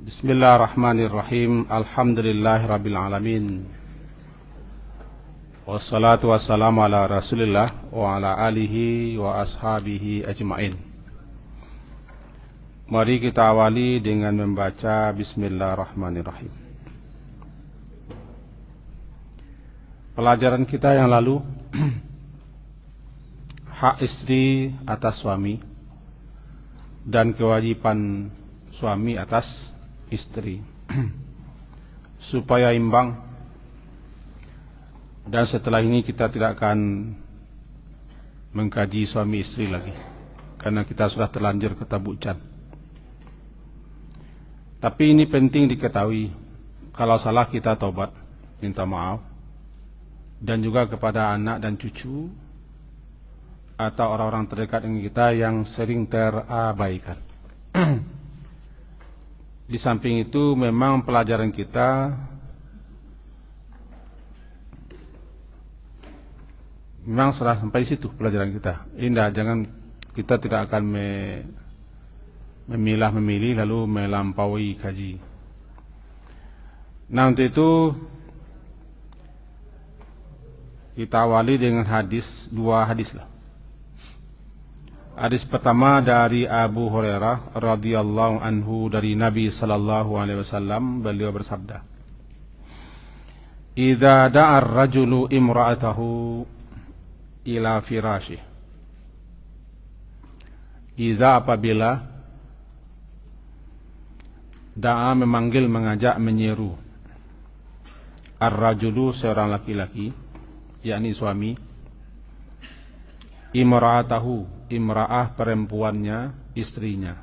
Bismillahirrahmanirrahim. Alhamdulillahirabbil alamin. Wassalatu wassalamu ala Rasulillah wa ala alihi wa ashabihi ajmain. Mari kita awali dengan membaca Bismillahirrahmanirrahim. Pelajaran kita yang lalu hak istri atas suami dan kewajiban suami atas istri supaya imbang. Dan setelah ini kita tidak akan mengkaji suami istri lagi karena kita sudah terlanjur ketabucan. Tapi ini penting diketahui, kalau salah kita taubat, minta maaf, dan juga kepada anak dan cucu atau orang-orang terdekat dengan kita yang sering terabaikan. Di samping itu memang pelajaran kita memang sudah sampai di situ pelajaran kita. Indah, jangan kita tidak akan memilah-memilih lalu melampaui kaji. Nah, untuk itu kita awali dengan dua hadis lah. Hadis pertama dari Abu Hurairah radhiyallahu anhu dari Nabi sallallahu alaihi wasallam, beliau bersabda, "Idza da'a ar-rajulu imra'atahu ila firasyih." Idza apabila da'a memanggil, mengajak, menyeru, ar-rajulu seorang laki-laki, yakni suami, imra'atahu, imra'ah perempuannya, istrinya,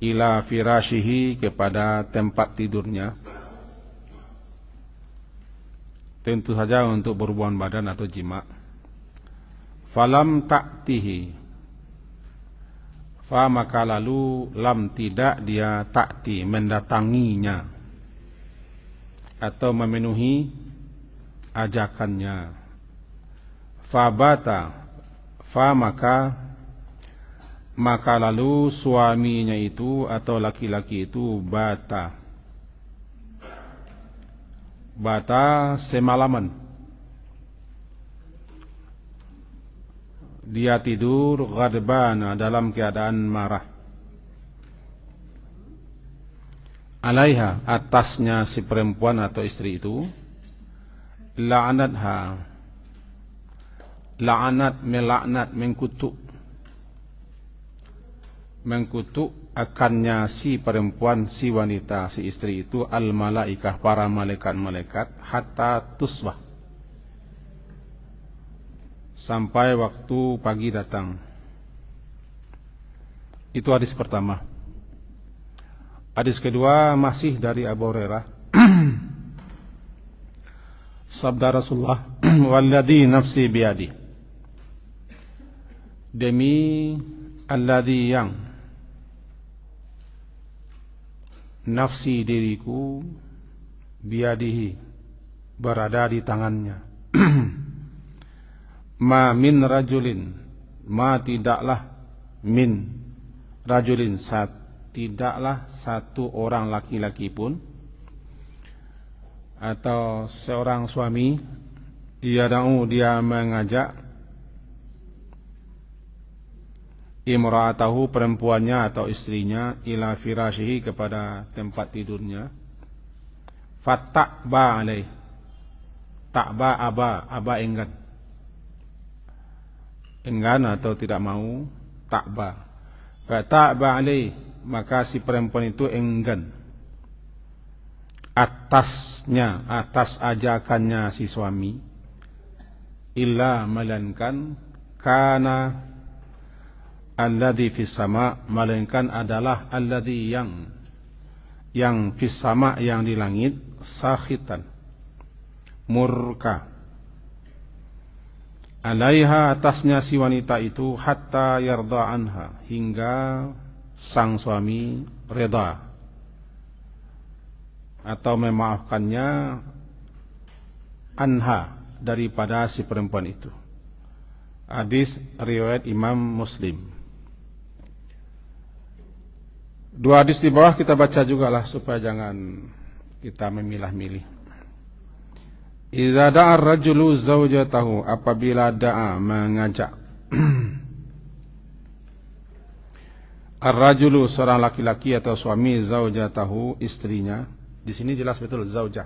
ila firashihi kepada tempat tidurnya, tentu saja untuk berhubungan badan atau jima. Falam ta'tihi, fa maka lalu lam tidak dia ta'ti mendatanginya atau memenuhi ajakannya. Fabata, fa maka lalu suaminya itu atau laki-laki itu bata semalaman, dia tidur ghadbana dalam keadaan marah, alaiha atasnya si perempuan atau istri itu, la'anatha, la'anat, melaknat, mengkutuk akannya si perempuan, si wanita, si istri itu, al-malaikah, para malaikat-malaikat, hatta tusbah, sampai waktu pagi datang. Itu hadis pertama. Hadis kedua masih dari Abu Hurairah. Sabda Rasulullah, "Walladhi nafsi biyadi." Demi alladhi yang nafsi diriku biadihi berada di tangannya. Ma min rajulin, ma tidaklah, min rajulin, tidaklah satu orang laki-laki pun atau seorang suami, dia mengajak imra'atahu perempuannya atau istrinya, ila firashihi kepada tempat tidurnya, fatta'ba alaih, ta'ba aba enggan atau tidak mau, ta'ba, fatta'ba alaih maka si perempuan itu enggan atasnya, atas ajakannya si suami, illa melainkan kana alladzi fis sama, melainkan adalah alladzi yang fis sama, yang di langit, sakhitan, murka, alaiha atasnya si wanita itu, hatta yarda anha, hingga sang suami reda atau memaafkannya, anha daripada si perempuan itu. Hadis riwayat Imam Muslim. Dua hadis di bawah kita baca juga lah supaya jangan kita memilah-milih. Idza da'a ar-rajulu zaujatahu, apabila da'a mengajak ar-rajulu seorang laki-laki atau suami, zaujatahu istrinya, di sini jelas betul zaujah,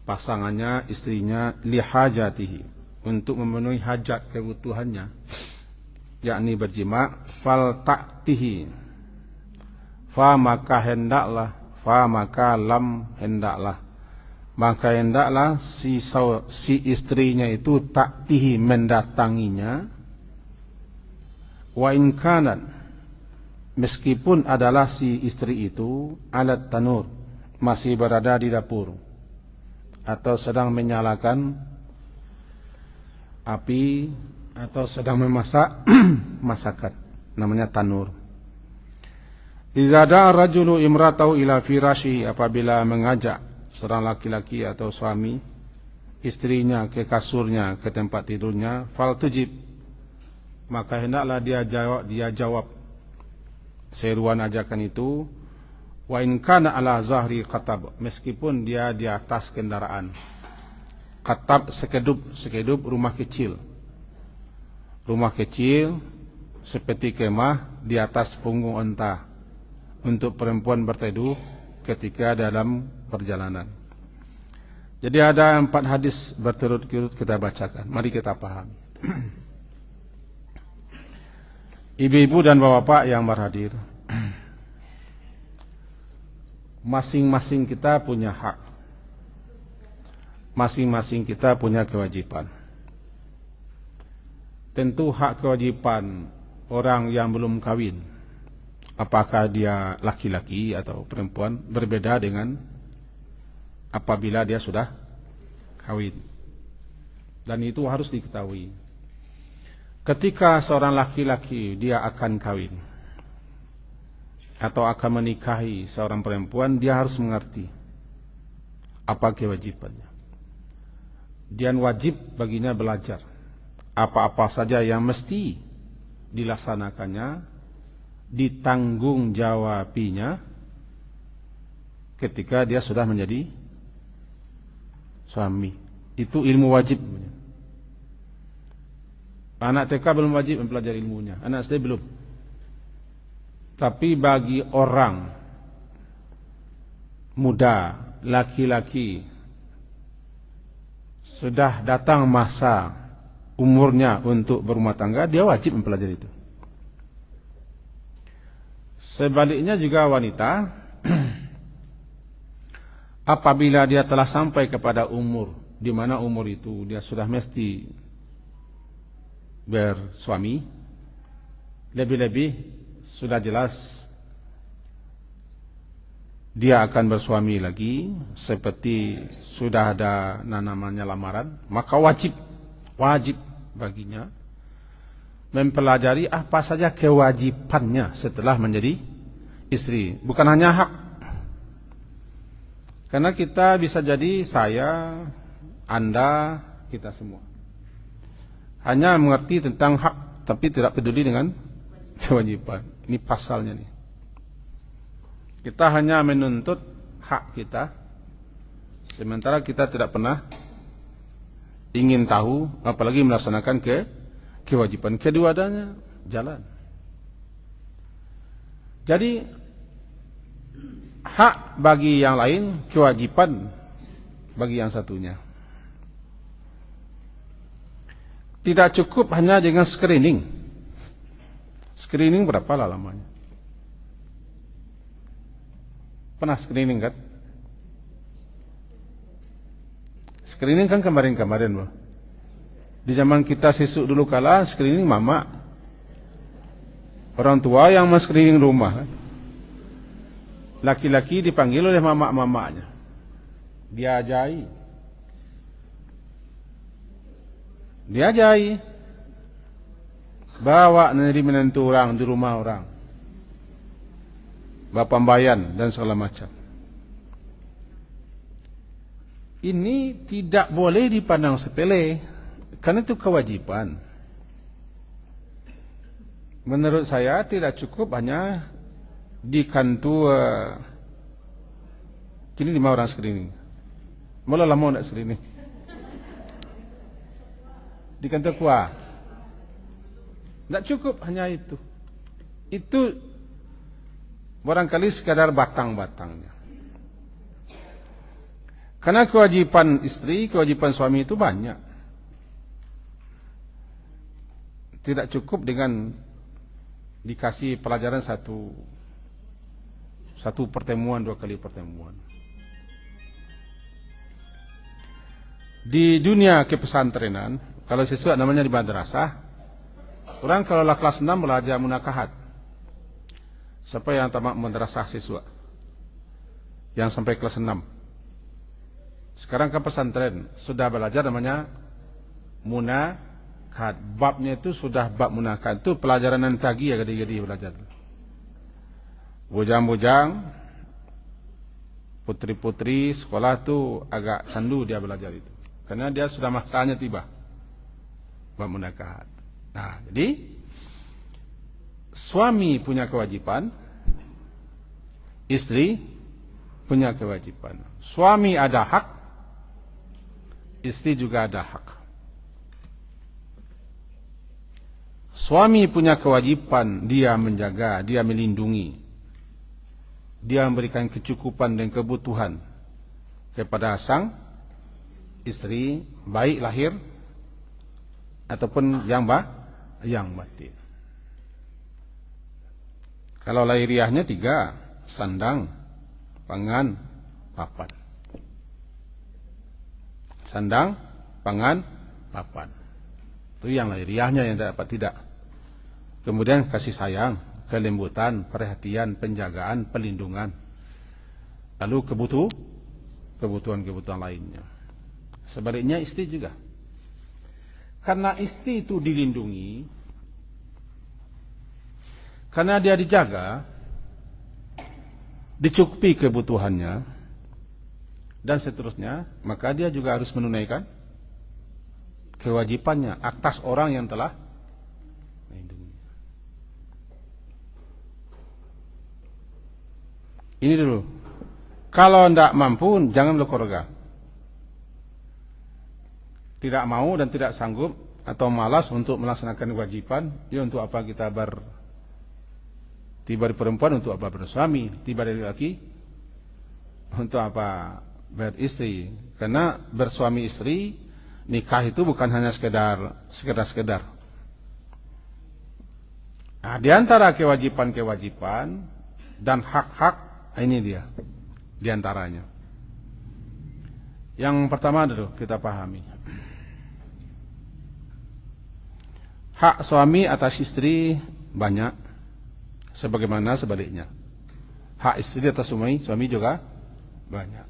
pasangannya, istrinya, lihajatihi, untuk memenuhi hajat kebutuhannya, yakni berjima, fal ta'tihi, fa maka hendaklah, fa maka lam hendaklah, maka hendaklah si istrinya itu ta'tihi mendatanginya, wa in kanat, meskipun adalah si istri itu alat tanur, masih berada di dapur atau sedang menyalakan api atau sedang memasak masakan, namanya tanur. Idza da'a rajulu imratahu ila firashihi, apabila mengajak seorang laki-laki atau suami istrinya ke kasurnya, ke tempat tidurnya, fal tujib, maka hendaklah dia jawab seruan ajakan itu, wa in kana ala zahri qatab, meskipun dia di atas kendaraan. Qatab sekedup rumah kecil seperti kemah di atas punggung unta untuk perempuan berteduh ketika dalam perjalanan. Jadi ada 4 hadis berturut-turut kita bacakan. Mari kita pahami. Ibu-ibu dan bapak-bapak yang berhadir, masing-masing kita punya hak, masing-masing kita punya kewajiban. Tentu hak kewajiban orang yang belum kawin, apakah dia laki-laki atau perempuan, berbeda dengan apabila dia sudah kawin. Dan itu harus diketahui. Ketika seorang laki-laki dia akan kawin atau akan menikahi seorang perempuan, dia harus mengerti apa kewajibannya. Dia wajib baginya belajar apa-apa saja yang mesti dilaksanakannya, ditanggung jawabinya ketika dia sudah menjadi suami. Itu ilmu wajib. Anak TK belum wajib mempelajari ilmunya, anak SD belum. Tapi bagi orang muda, laki-laki, sudah datang masa umurnya untuk berumah tangga, dia wajib mempelajari itu. Sebaliknya juga wanita, apabila dia telah sampai kepada umur, di mana umur itu dia sudah mesti bersuami, lebih-lebih sudah jelas dia akan bersuami lagi, seperti sudah ada namanya lamaran, maka wajib baginya mempelajari apa saja kewajibannya setelah menjadi istri. Bukan hanya hak, karena kita bisa jadi saya, Anda, kita semua hanya mengerti tentang hak, tapi tidak peduli dengan kewajiban. Ini pasalnya nih. Kita hanya menuntut hak kita, sementara kita tidak pernah ingin tahu, apalagi melaksanakan kewajiban. Kedua-duanya jalan. Jadi hak bagi yang lain, kewajiban bagi yang satunya. Tidak cukup hanya dengan screening. Screening berapa lah lamanya? Pernah screening kan? Screening kan kemarin-kemarin, Bro. Di zaman kita sisuk dulu kala, screening mama. Orang tua yang men-screening rumah kan? Laki-laki dipanggil oleh mama-mamanya, diajai, bawa nanti menentu orang di rumah orang, bapak bayan dan segala macam. Ini tidak boleh dipandang sepele, karena itu kewajiban. Menurut saya tidak cukup hanya di kantu kini 5 orang screening. Mula lama nak screening. Di kantor kuah. Tak cukup hanya itu. Itu barangkali sekadar batang-batangnya. Karena kewajiban istri, kewajiban suami itu banyak. Tidak cukup dengan dikasih pelajaran satu pertemuan, 2 kali pertemuan. Di dunia kepesantrenan, kalau siswa namanya di madrasah, orang kalau kelas 6 belajar munakahat. Siapa yang tamat madrasah siswa? Yang sampai kelas 6. Sekarang ke pesantren sudah belajar namanya munakahat. Babnya itu sudah bab munakahat. Itu pelajaran yang tagi ya gede-gede belajar. Bujang-bujang, putri-putri sekolah tu agak candu dia belajar itu. Karena dia sudah masanya tiba. Bab munakahat. Nah, jadi suami punya kewajiban, istri punya kewajiban. Suami ada hak, istri juga ada hak. Suami punya kewajiban, dia menjaga, dia melindungi, dia memberikan kecukupan dan kebutuhan kepada sang istri, baik lahir ataupun yang batin. Kalau lahiriahnya 3, sandang, pangan, papan. Sandang, pangan, papan. Itu yang lahiriahnya yang dapat tidak. Kemudian kasih sayang, kelembutan, perhatian, penjagaan, pelindungan. Lalu kebutuhan-kebutuhan lainnya. Sebaliknya istri juga. Karena istri itu dilindungi, karena dia dijaga, dicukupi kebutuhannya, dan seterusnya, maka dia juga harus menunaikan kewajibannya atas orang yang telah melindungi. Ini dulu. Kalau tidak mampu, jangan berkorga. Tidak mau dan tidak sanggup atau malas untuk melaksanakan kewajiban, ya untuk apa kita tiba di perempuan, untuk apa bersuami, tiba dari laki, untuk apa beristri. Karena bersuami istri, nikah itu bukan hanya sekedar. Nah, di antara kewajiban-kewajiban dan hak-hak, ini dia di antaranya. Yang pertama dulu kita pahami. Hak suami atas istri banyak, sebagaimana sebaliknya. Hak istri atas suami juga banyak.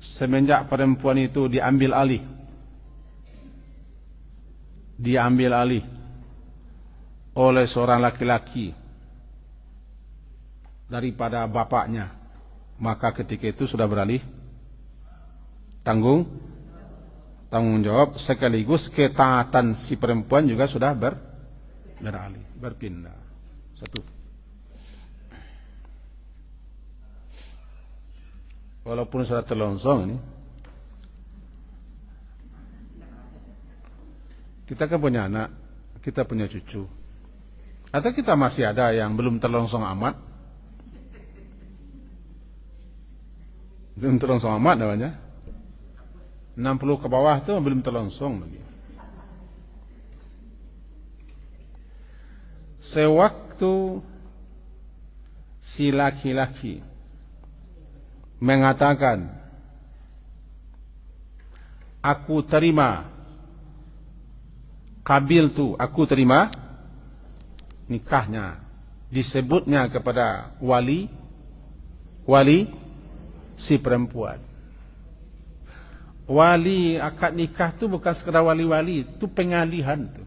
Semenjak perempuan itu diambil alih oleh seorang laki-laki daripada bapaknya, maka ketika itu sudah beralih tanggung jawab, sekaligus ketaatan si perempuan juga sudah beralih, berpindah. Satu. Walaupun sudah terlongsong ini, kita kan punya anak, kita punya cucu, atau kita masih ada yang belum terlongsong amat. Belum terlongsong amat namanya. 60 ke bawah itu belum terlongsong lagi. Sewaktu si laki-laki mengatakan, aku terima, aku terima nikahnya, disebutnya kepada wali si perempuan. Wali akad nikah itu bukan sekedar wali-wali, itu pengalihan tuh.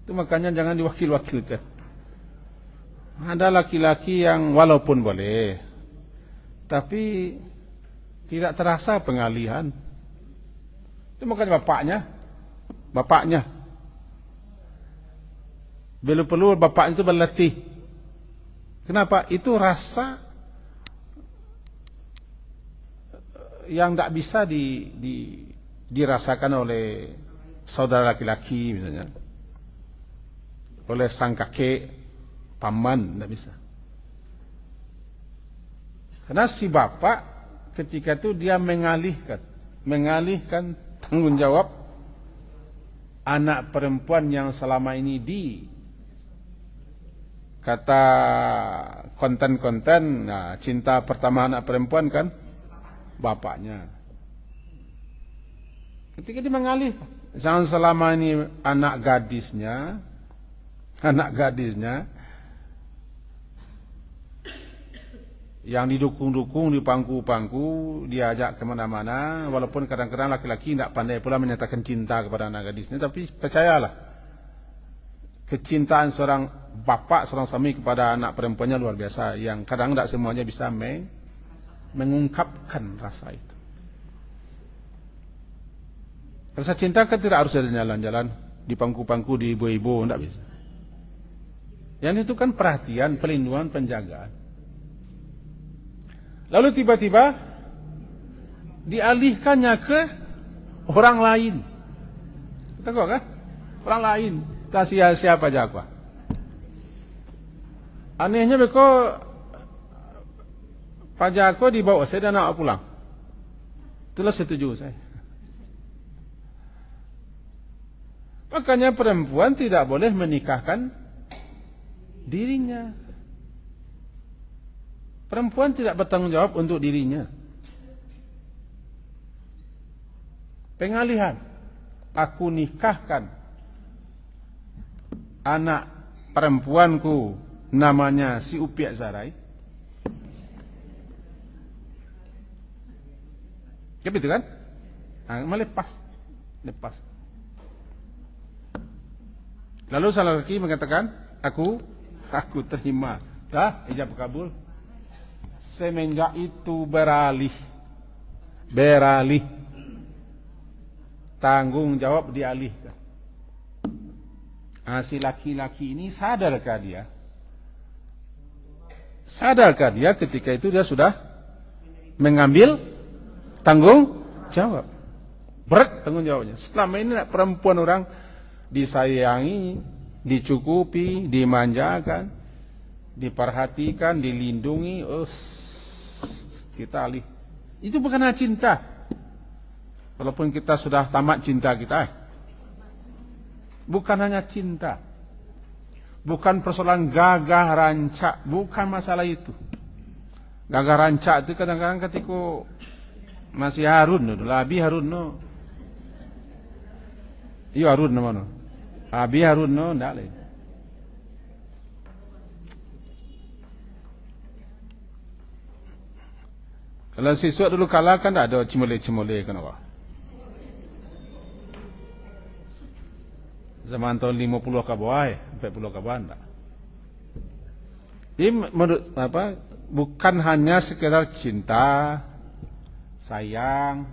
Itu makanya jangan diwakil-wakilkan. Ada laki-laki yang walaupun boleh, tapi tidak terasa pengalihan. Itu makanya bapaknya. Bila perlu bapak itu berlatih Kenapa? Itu rasa yang tidak bisa dirasakan oleh saudara laki-laki misalnya, oleh sang kakek, paman, tidak bisa. Karena si bapak ketika itu dia mengalihkan tanggung jawab anak perempuan yang selama ini kata konten-konten, nah, cinta pertama anak perempuan kan bapaknya. Ketika dia mengalih, jangan selama ini anak gadisnya yang didukung-dukung, dipangku-pangku, diajak kemana-mana, walaupun kadang-kadang laki-laki tidak pandai pula menyatakan cinta kepada anak gadisnya, tapi percayalah, kecintaan seorang bapak, seorang suami kepada anak perempuannya luar biasa, yang kadang tidak semuanya bisa mengungkapkan rasa itu. Rasa cinta kan tidak harus ada jalan-jalan, dipangku-pangku, di ibu-ibu, tidak bisa. Yang itu kan perhatian, pelindungan, penjagaan. Lalu tiba-tiba dialihkannya ke orang lain. Tahu kan? Orang lain. Kasih siapa jago? Anehnya beko Pak Jako dibawa saya dan anak pulang. Itulah setuju saya. Makanya perempuan tidak boleh menikahkan dirinya. Perempuan tidak bertanggung jawab untuk dirinya. Pengalihan. Aku nikahkan anak perempuanku namanya si Upiak Zarai. Ya betul kan? Melepas. Lalu salah lagi mengatakan, aku terima. Dah, ijab kabul. Semenjak itu beralih. Tanggung jawab dialihkan. Si laki-laki ini sadarkah dia ketika itu dia sudah mengambil tanggung jawab. Berat tanggung jawabnya. Selama ini perempuan orang disayangi, dicukupi, dimanjakan, diperhatikan, dilindungi, kita alih. Itu bukan hanya cinta. Walaupun kita sudah tamat cinta kita, bukan hanya cinta. Bukan persoalan gagah rancak, bukan masalah itu. Gagah rancak itu kadang-kadang ketika masih Harun, Abi Harun no. Iyo Harun no mana? Abi Harun no, ndak lain. Kalau siswa dulu kalah kan tak ada cimole-cimole kenapa? Zaman tahun 50 ke bawah, 40 ke bawah enggak. Jadi menurut bukan hanya sekedar cinta, sayang,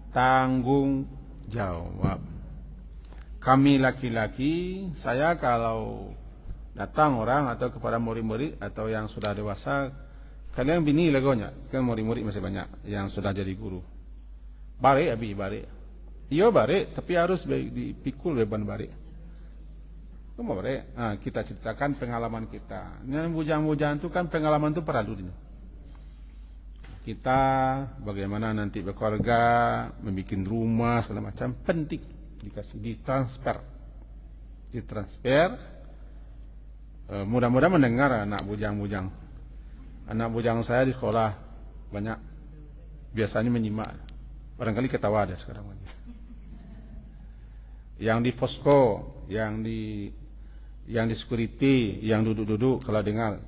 tanggung jawab. Kami laki-laki, saya kalau datang orang atau kepada murid-murid atau yang sudah dewasa, kalian bini legonya, kan murid-murid masih banyak yang sudah jadi guru. Bare abi bare. Iya bare, tapi harus dipikul beban bare. Kamu bare, kita ceritakan pengalaman kita. Yang bujang-bujang itu kan pengalaman itu peradu. Kita bagaimana nanti berkeluarga, membuat rumah segala macam penting dikasih ditransfer. Mudah-mudahan mendengar anak bujang-bujang. Anak bujang saya di sekolah banyak biasanya menyimak. Barangkali ketawa ada sekarang lagi. Yang di posko, yang di security, yang duduk-duduk kalau dengar.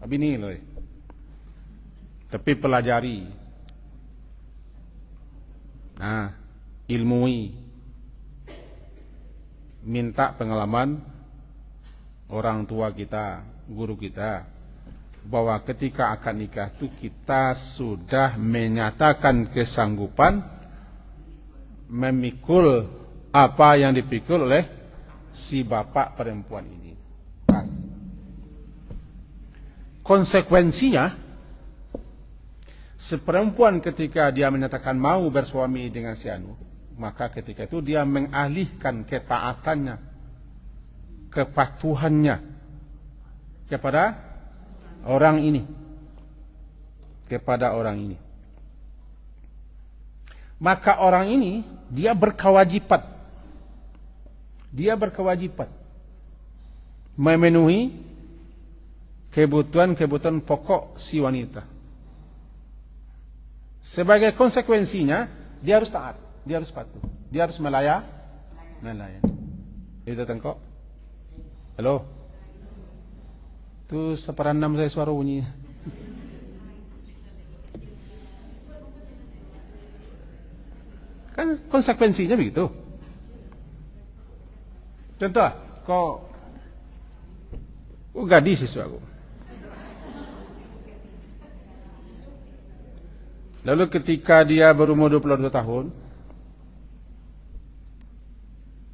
Tapi ini loh. Tapi pelajari. Ilmui. Minta pengalaman orang tua kita, guru kita, bahwa ketika akan nikah itu kita sudah menyatakan kesanggupan memikul apa yang dipikul oleh si bapak perempuan ini. konsekuensinya, seperempuan ketika dia menyatakan mau bersuami dengan si anu, maka ketika itu dia mengalihkan ketaatannya, kepatuhannya kepada orang ini, kepada orang ini. Maka orang ini dia berkewajiban memenuhi kebutuhan pokok si wanita. Sebagai konsekuensinya dia harus taat, dia harus patuh, dia harus melayani. Itu tengkok. Halo. Itu 1/6 saya suara bunyi. Kan konsekuensinya begitu. Contoh, kau gadis siswa aku. Lalu ketika dia berumur 22 tahun,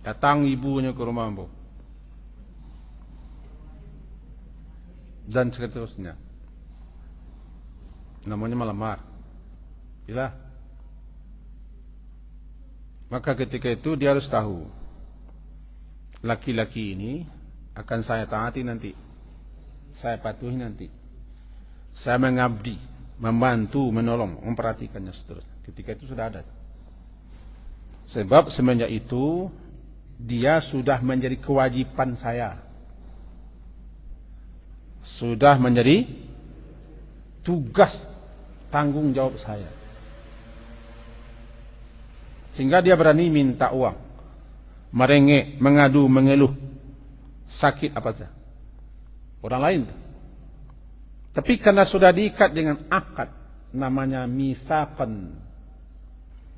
datang ibunya ke rumah ambo. Dan seterusnya. Namanya melamar. Bila? Maka ketika itu dia harus tahu, laki-laki ini akan saya taati nanti, saya patuhi nanti, saya mengabdi, membantu, menolong, memperhatikannya seterusnya. Ketika itu sudah ada. Sebab semenjak itu dia sudah menjadi kewajiban saya, sudah menjadi tugas tanggung jawab saya. Sehingga dia berani minta uang, merengek, mengadu, mengeluh, sakit apa saja. Orang lain. Tapi karena sudah diikat dengan akad, namanya misaqan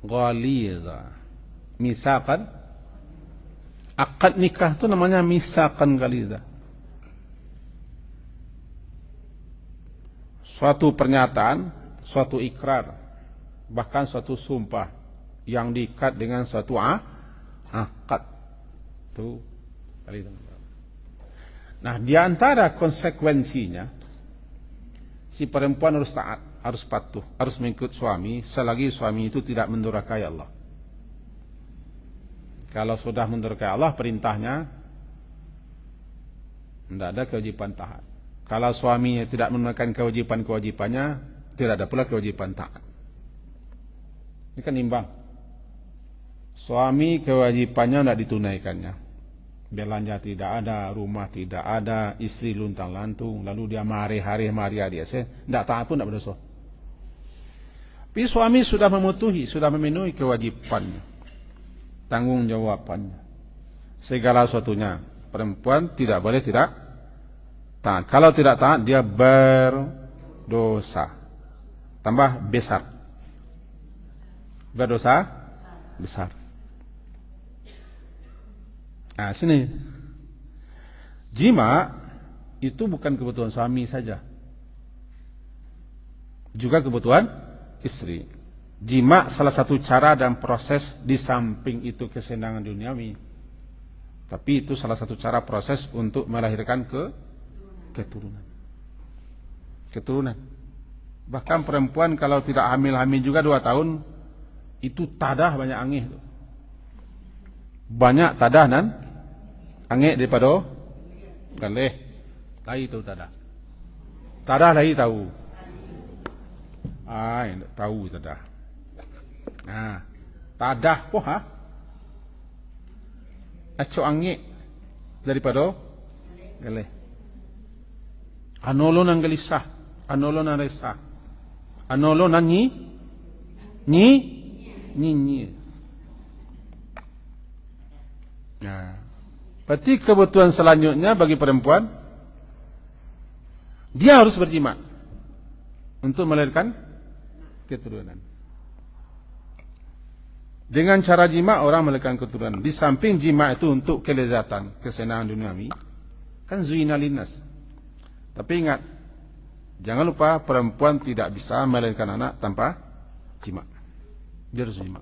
ghaliza. Misaqan, akad nikah itu namanya misaqan ghaliza. Suatu pernyataan, suatu ikrar, bahkan suatu sumpah yang diikat dengan suatu akad. Itu. Nah, di antara konsekuensinya, si perempuan harus taat, harus patuh, harus mengikut suami selagi suami itu tidak mendurhakai Allah. Kalau sudah mendurhakai Allah, perintahnya tidak ada kewajiban taat. Kalau suaminya tidak menunaikan kewajiban-kewajibannya, tidak ada pula kewajiban taat. Ini kan imbang. Suami kewajibannya tidak ditunaikannya, belanja tidak ada, rumah tidak ada, istri luntang-lantung, lalu dia mari-hari dia tidak taat pun tidak berdosa. Tapi suami sudah memutuhi, sudah memenuhi kewajibannya, tanggung jawabannya, segala sesuatunya. Perempuan tidak boleh tidak taat. Kalau tidak taat dia berdosa, tambah besar, berdosa besar. Nah, sini. Jima itu bukan kebutuhan suami saja, juga kebutuhan istri. Jima salah satu cara dan proses, di samping itu kesenangan duniawi. Tapi itu salah satu cara proses untuk melahirkan keturunan. Keturunan. Bahkan perempuan kalau tidak hamil-hamil juga 2 tahun, itu tadah banyak angin. Banyak tadah dan angin daripada galeh. Lai tahu tadah. Tadah lai tahu. Tidak tahu tadah. Nah, tadah poha. Aco angin daripada galeh. Anolo nang gelisah, anolo nang resah, anolo nang nyi. Nah, berarti kebutuhan selanjutnya bagi perempuan, dia harus berjima untuk melahirkan keturunan. Dengan cara jima orang melahirkan keturunan. Di samping jima itu untuk kelezatan, kesenangan duniawi, kan zuyina linnas. Tapi ingat, jangan lupa perempuan tidak bisa melahirkan anak tanpa jima. Dia harus jima.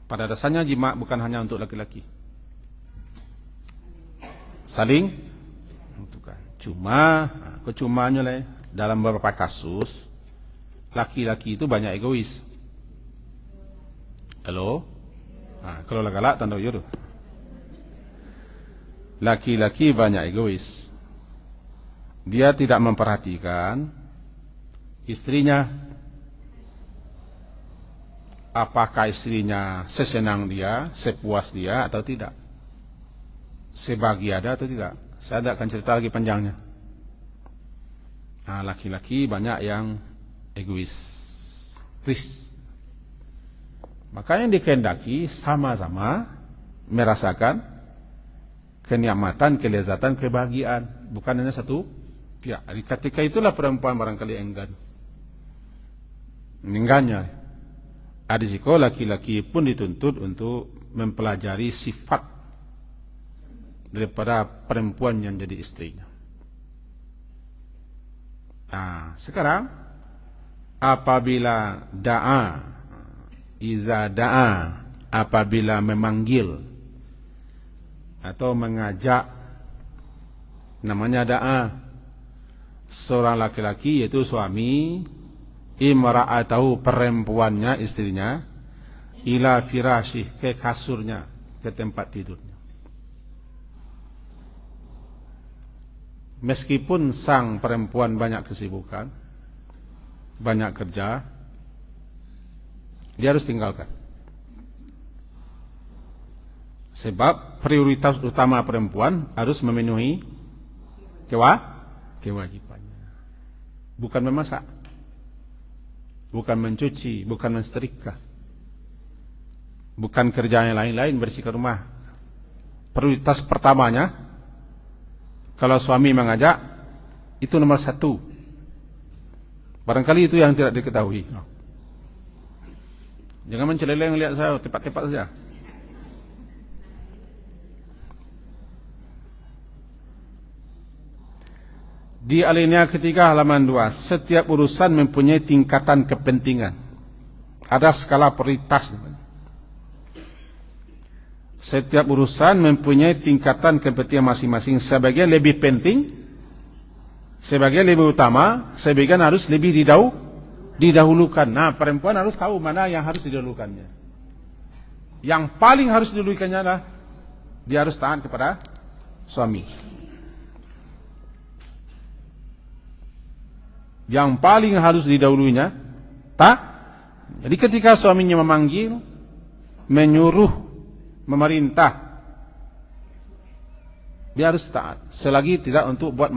Pada dasarnya jima bukan hanya untuk laki-laki. saling menentukan. Cuma kecumanya lah, dalam beberapa kasus laki-laki itu banyak egois. Halo? Kalau galak tanda yur. Laki-laki banyak egois. Dia tidak memperhatikan istrinya. Apakah istrinya sesenang dia, sepuas dia atau tidak? Sebahagia ada atau tidak? Saya tidak akan cerita lagi panjangnya. Laki-laki banyak yang egois. Makanya dikehendaki sama-sama merasakan kenikmatan, kelezatan, kebahagiaan. Bukan hanya satu pihak. Ketika itulah perempuan barangkali enggan. Enggannya. Adisiko laki-laki pun dituntut untuk mempelajari sifat daripada perempuan yang jadi istrinya. Sekarang apabila iza da'a, apabila memanggil atau mengajak, namanya da'a, seorang laki-laki yaitu suami, imra'atahu, perempuannya, istrinya, ila firasyih, ke kasurnya, ke tempat tidurnya. Meskipun sang perempuan banyak kesibukan, banyak kerja, dia harus tinggalkan. Sebab prioritas utama perempuan harus memenuhi kewajibannya. Bukan memasak, bukan mencuci, bukan mensetrika, bukan kerja yang lain-lain, bersihkan rumah. Prioritas pertamanya, kalau suami mengajak, itu nomor 1. Barangkali itu yang tidak diketahui. Jangan menceleleng lihat saya, tepat-tepat saja. Di alinea ketiga halaman 2, setiap urusan mempunyai tingkatan kepentingan. Ada skala prioritas. Setiap urusan mempunyai tingkatan kepentingan masing-masing. Sebagian lebih penting, sebagian lebih utama, sebagian harus lebih didahulukan. Perempuan harus tahu mana yang harus didahulukannya. Yang paling harus didahulukannya adalah dia harus taat kepada suami. Yang paling harus didahulunya Jadi ketika suaminya memanggil, menyuruh, memerintah, dia harus taat. Selagi tidak untuk buat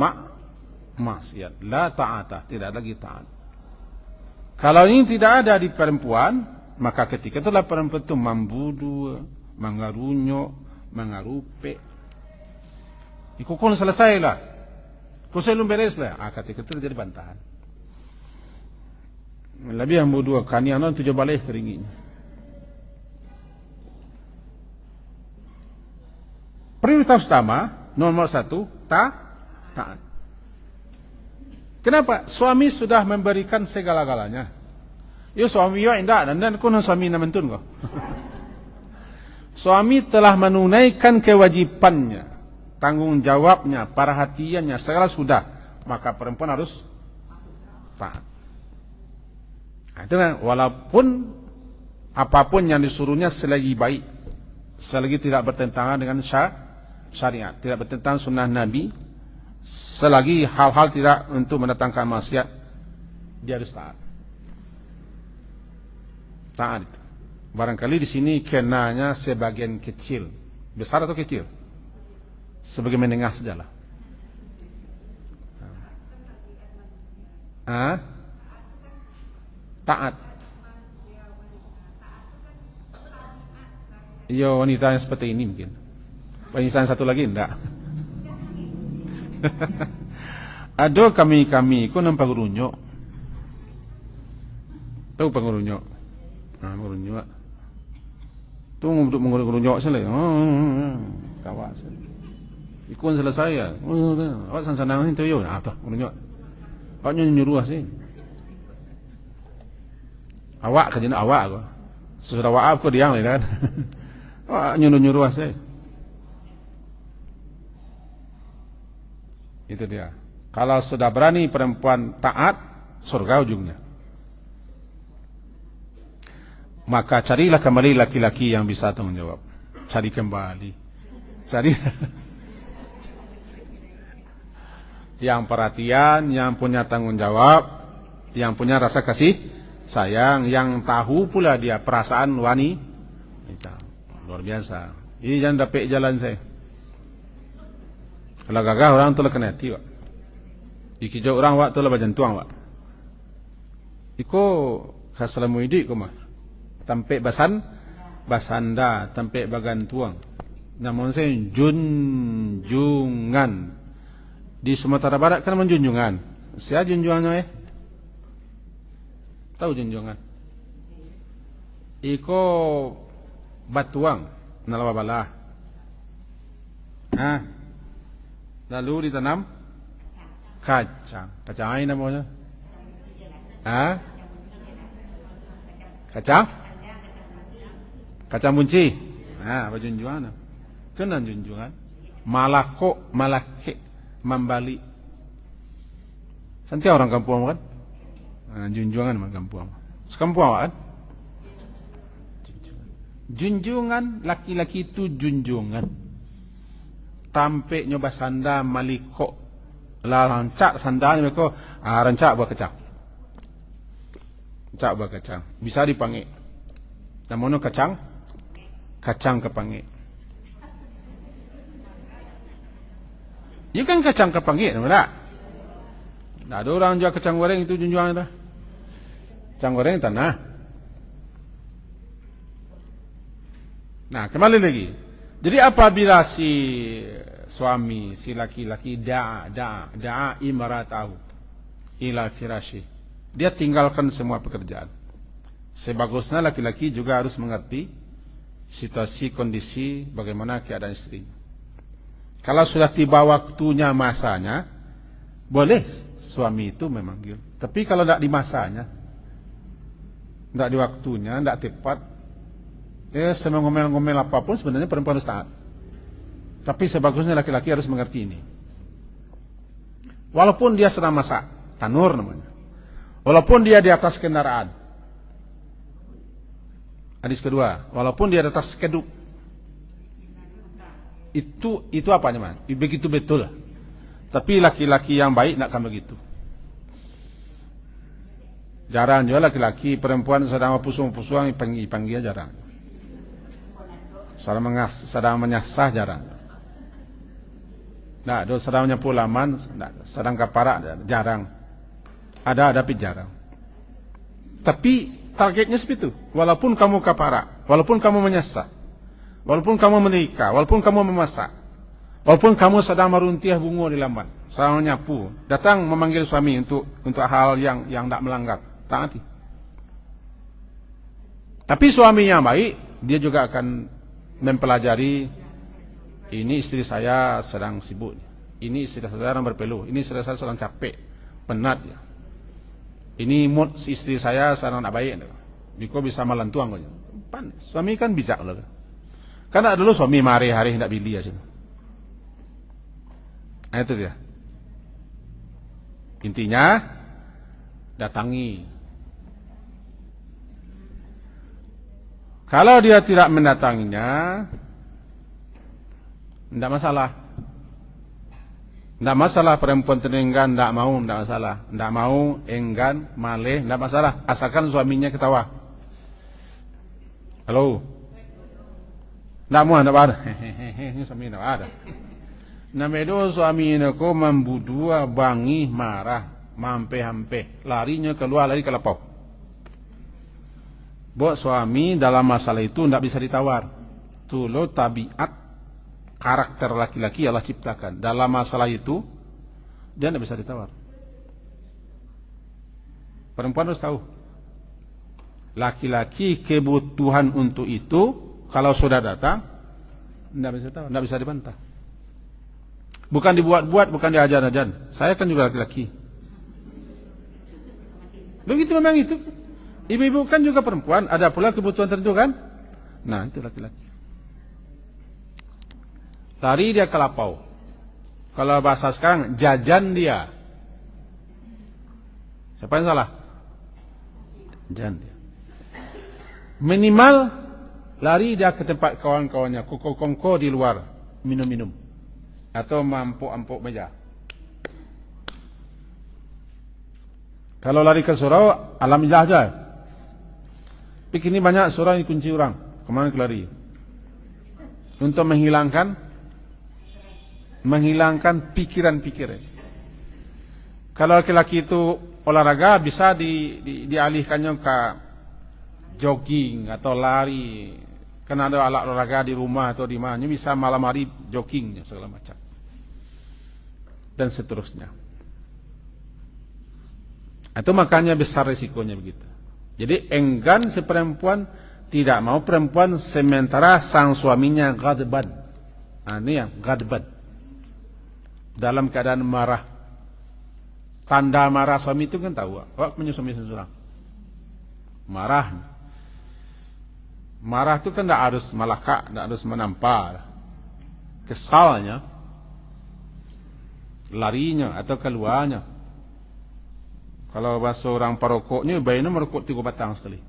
maksiat. La ta'ata, tidak lagi taat. Kalau ini tidak ada di perempuan, maka ketika itulah perempuan itu membudu, mengarunyok, mengarupe. Ikukun selesai lah. Kusai belum beres lah. Ketika itu jadi bantahan. Lebih yang berdua kanian itu tujuh balik keringinya. Prioritas utama nomor 1 taat. Kenapa? Suami sudah memberikan segala-galanya. Yo suami yo indah dan kuno suami namentun kok. Suami telah menunaikan kewajibannya, tanggung jawabnya, perhatiannya, segala sudah. Maka perempuan harus taat. Itu kan, walaupun apapun yang disuruhnya selagi baik, selagi tidak bertentangan dengan syariat, tidak bertentangan sunnah Nabi, selagi hal-hal tidak untuk mendatangkan maksiat, dia harus taat. Taat itu. Barangkali di sini kenanya sebagian kecil, besar atau kecil, sebagai menengah sajalah. Taat. Iya, wanita yang seperti ini mungkin. Wanita yang satu lagi enggak. Ada kami ku nampak runyok. Tahu pengurunyok? Mengurunyok. Tu untuk mengurunyok salah. Kawas. Ikun selesai ya. Awak sanang itu yo. Tuh mengurunyok. Awak nyuruh sih. Awak kerjanya awak kok. Sudah awak kok diang kan. Awak nyuruh-nyuruh saya. Itu dia. Kalau sudah berani perempuan taat, surga ujungnya. Maka carilah kembali laki-laki yang bisa tanggung jawab. Cari kembali. Cari yang perhatian, yang punya tanggung jawab, yang punya rasa kasih sayang, yang tahu pula dia perasaan wanita. Luar biasa. Ini jangan dapat jalan saya. Kalau gagah orang tu lah kena hati, Pak. Dikijau orang Pak tu lah bajantuang, Pak. Iko kasalamu idik ko mah. Tampe basanda, tampe bagantuang. Namun saya junjungan. Di Sumatera Barat kan menjunjungan. Saya junjungannya tahu junjungan. Iko batuang nalababalah. Lalu ditanam kacang. Kacang apa namanya? Kacang? Kacang bunci. Junjungan. Itu nan junjungan. Malake, membali. Santi orang kampung kan? Junjungan orang kampung. Sekampung kan? Junjungan, laki-laki itu junjungan. Tampe nyoba sanda maliko. Lancak sanda ni mereka rancak buat kacang. Rancak buat kacang. Bisa dipanggil. Namanya kacang kepanggil. Ya kan kacang kepanggil, tak? Tak ada orang jual kacang goreng itu junjungan dah. Kacang goreng tanah. Nah, kembali lagi. Jadi apabila si suami, si laki-laki da'a imratahu ila firashi, dia tinggalkan semua pekerjaan. Sebagusnya laki-laki juga harus mengerti situasi, kondisi, bagaimana keadaan istrinya. Kalau sudah tiba waktunya, masanya, boleh suami itu memanggil. Tapi kalau tidak di masanya, tidak di waktunya, tidak tepat, semengomel-ngomel apapun sebenarnya perempuan harus taat. Tapi sebagusnya laki-laki harus mengerti ini. Walaupun dia sedang masak, tanur namanya. Walaupun dia di atas kendaraan. Hadis kedua, walaupun dia di atas keduk. Itu apanya, man? Begitu betul lah. Tapi laki-laki yang baik nak kan begitu. Jarang juga laki-laki perempuan sedang pusung-pusung panggil jarang. Sedang menyasah jarang. Nah, sedang menyapu laman, sedang kaparak jarang. Ada tapi jarang. Tapi targetnya seperti itu. Walaupun kamu kaparak, walaupun kamu menyasah, walaupun kamu menikah, walaupun kamu memasak, walaupun kamu sedang meruntiah bunga di laman, sedang menyapu, datang memanggil suami untuk hal yang tidak melanggar, taati. Tapi suaminya baik, dia juga akan mempelajari, ini istri saya sedang sibuk, ini istri saya sedang berpeluh, ini istri saya sedang capek, penat ya. Ini mood si istri saya sedang tak baik, Biko bisa melantuang. Suami kan bijak loh. Karena dulu suami hari-hari tidak pilih aja. Nah, itu dia. Intinya datangi. Kalau dia tidak mendatanginya, tidak masalah. Tidak masalah perempuan terenggan, tidak mau, tidak masalah. Tidak mau, enggan, maleh, tidak masalah. Asalkan suaminya ketawa. Halo. Tidak mau, tidak ada. Hehehe, suami tidak ada. Namedo suami ko membudua, bangi, marah, mampe-hampe. Larinya keluar, lari ke lapau. Buat suami dalam masalah itu tidak bisa ditawar. Tulo tabiat karakter laki-laki Allah ciptakan. Dalam masalah itu dia tidak bisa ditawar. Perempuan harus tahu. Laki-laki kebutuhan untuk itu kalau sudah datang tidak bisa tahu, tidak bisa dibantah. Bukan dibuat-buat, bukan diajar-ajar. Saya kan juga laki-laki. Begitu memang itu. Ibu-ibu kan juga perempuan, ada pula kebutuhan tertentu kan? Nah, itu laki-laki. Lari dia ke lapau. Kalau bahasa sekarang, jajan dia. Siapa yang salah? Jajan dia. Minimal lari dia ke tempat kawan-kawannya, kongko di luar, minum-minum. Atau mampuk-ampuk meja. Kalau lari ke surau, alam jahat. Tapi kini banyak surau yang dikunci orang. Kemana lari? Untuk menghilangkan pikiran-pikiran. Kalau laki-laki itu olahraga, bisa dialihkannya ke jogging atau lari. Karena ada alat olahraga di rumah atau di mana, bisa malam hari jogging segala macam. Dan seterusnya. Itu makanya besar risikonya begitu. Jadi enggan si perempuan, tidak mau perempuan sementara sang suaminya ghadban. Ini yang ghadban. Dalam keadaan marah. Tanda marah suami itu kan tahu. Awak punya suami seseorang. Marah. Marah itu kan tidak harus malaka, tidak harus menampar. Kesalnya, larinya atau keluarnya. Kalau bahasa orang perokoknya, bayinya merokok 3 batang sekali.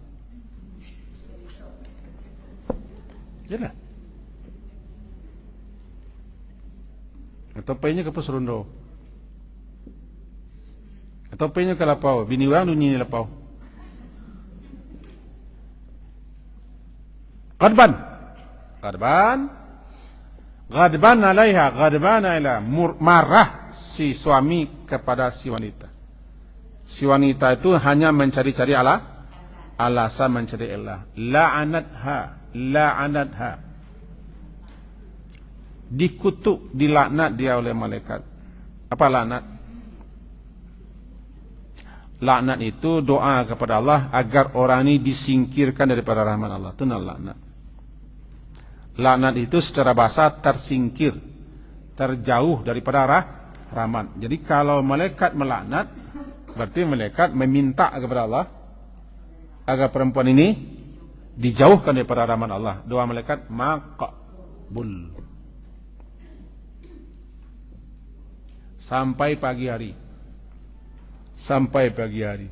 Yalah. Atau paynya ke Peserondo. Atau paynya ke Lapau. Bini orang dunia Lapau. Ghadban alaiha, ghadban alaiha. Marah si suami kepada si wanita. Si wanita itu hanya mencari-cari alasan mencari Allah. La'anatha. Dikutuk, dilaknat dia oleh malaikat. Apa laknat? Laknat itu doa kepada Allah agar orang ini disingkirkan daripada rahmat Allah. Itu laknat. Laknat itu secara bahasa tersingkir, terjauh daripada rahmat. Jadi kalau malaikat melaknat, berarti malaikat meminta kepada Allah agar perempuan ini dijauhkan daripada rahmat Allah. Doa malaikat maqbul. Sampai pagi hari.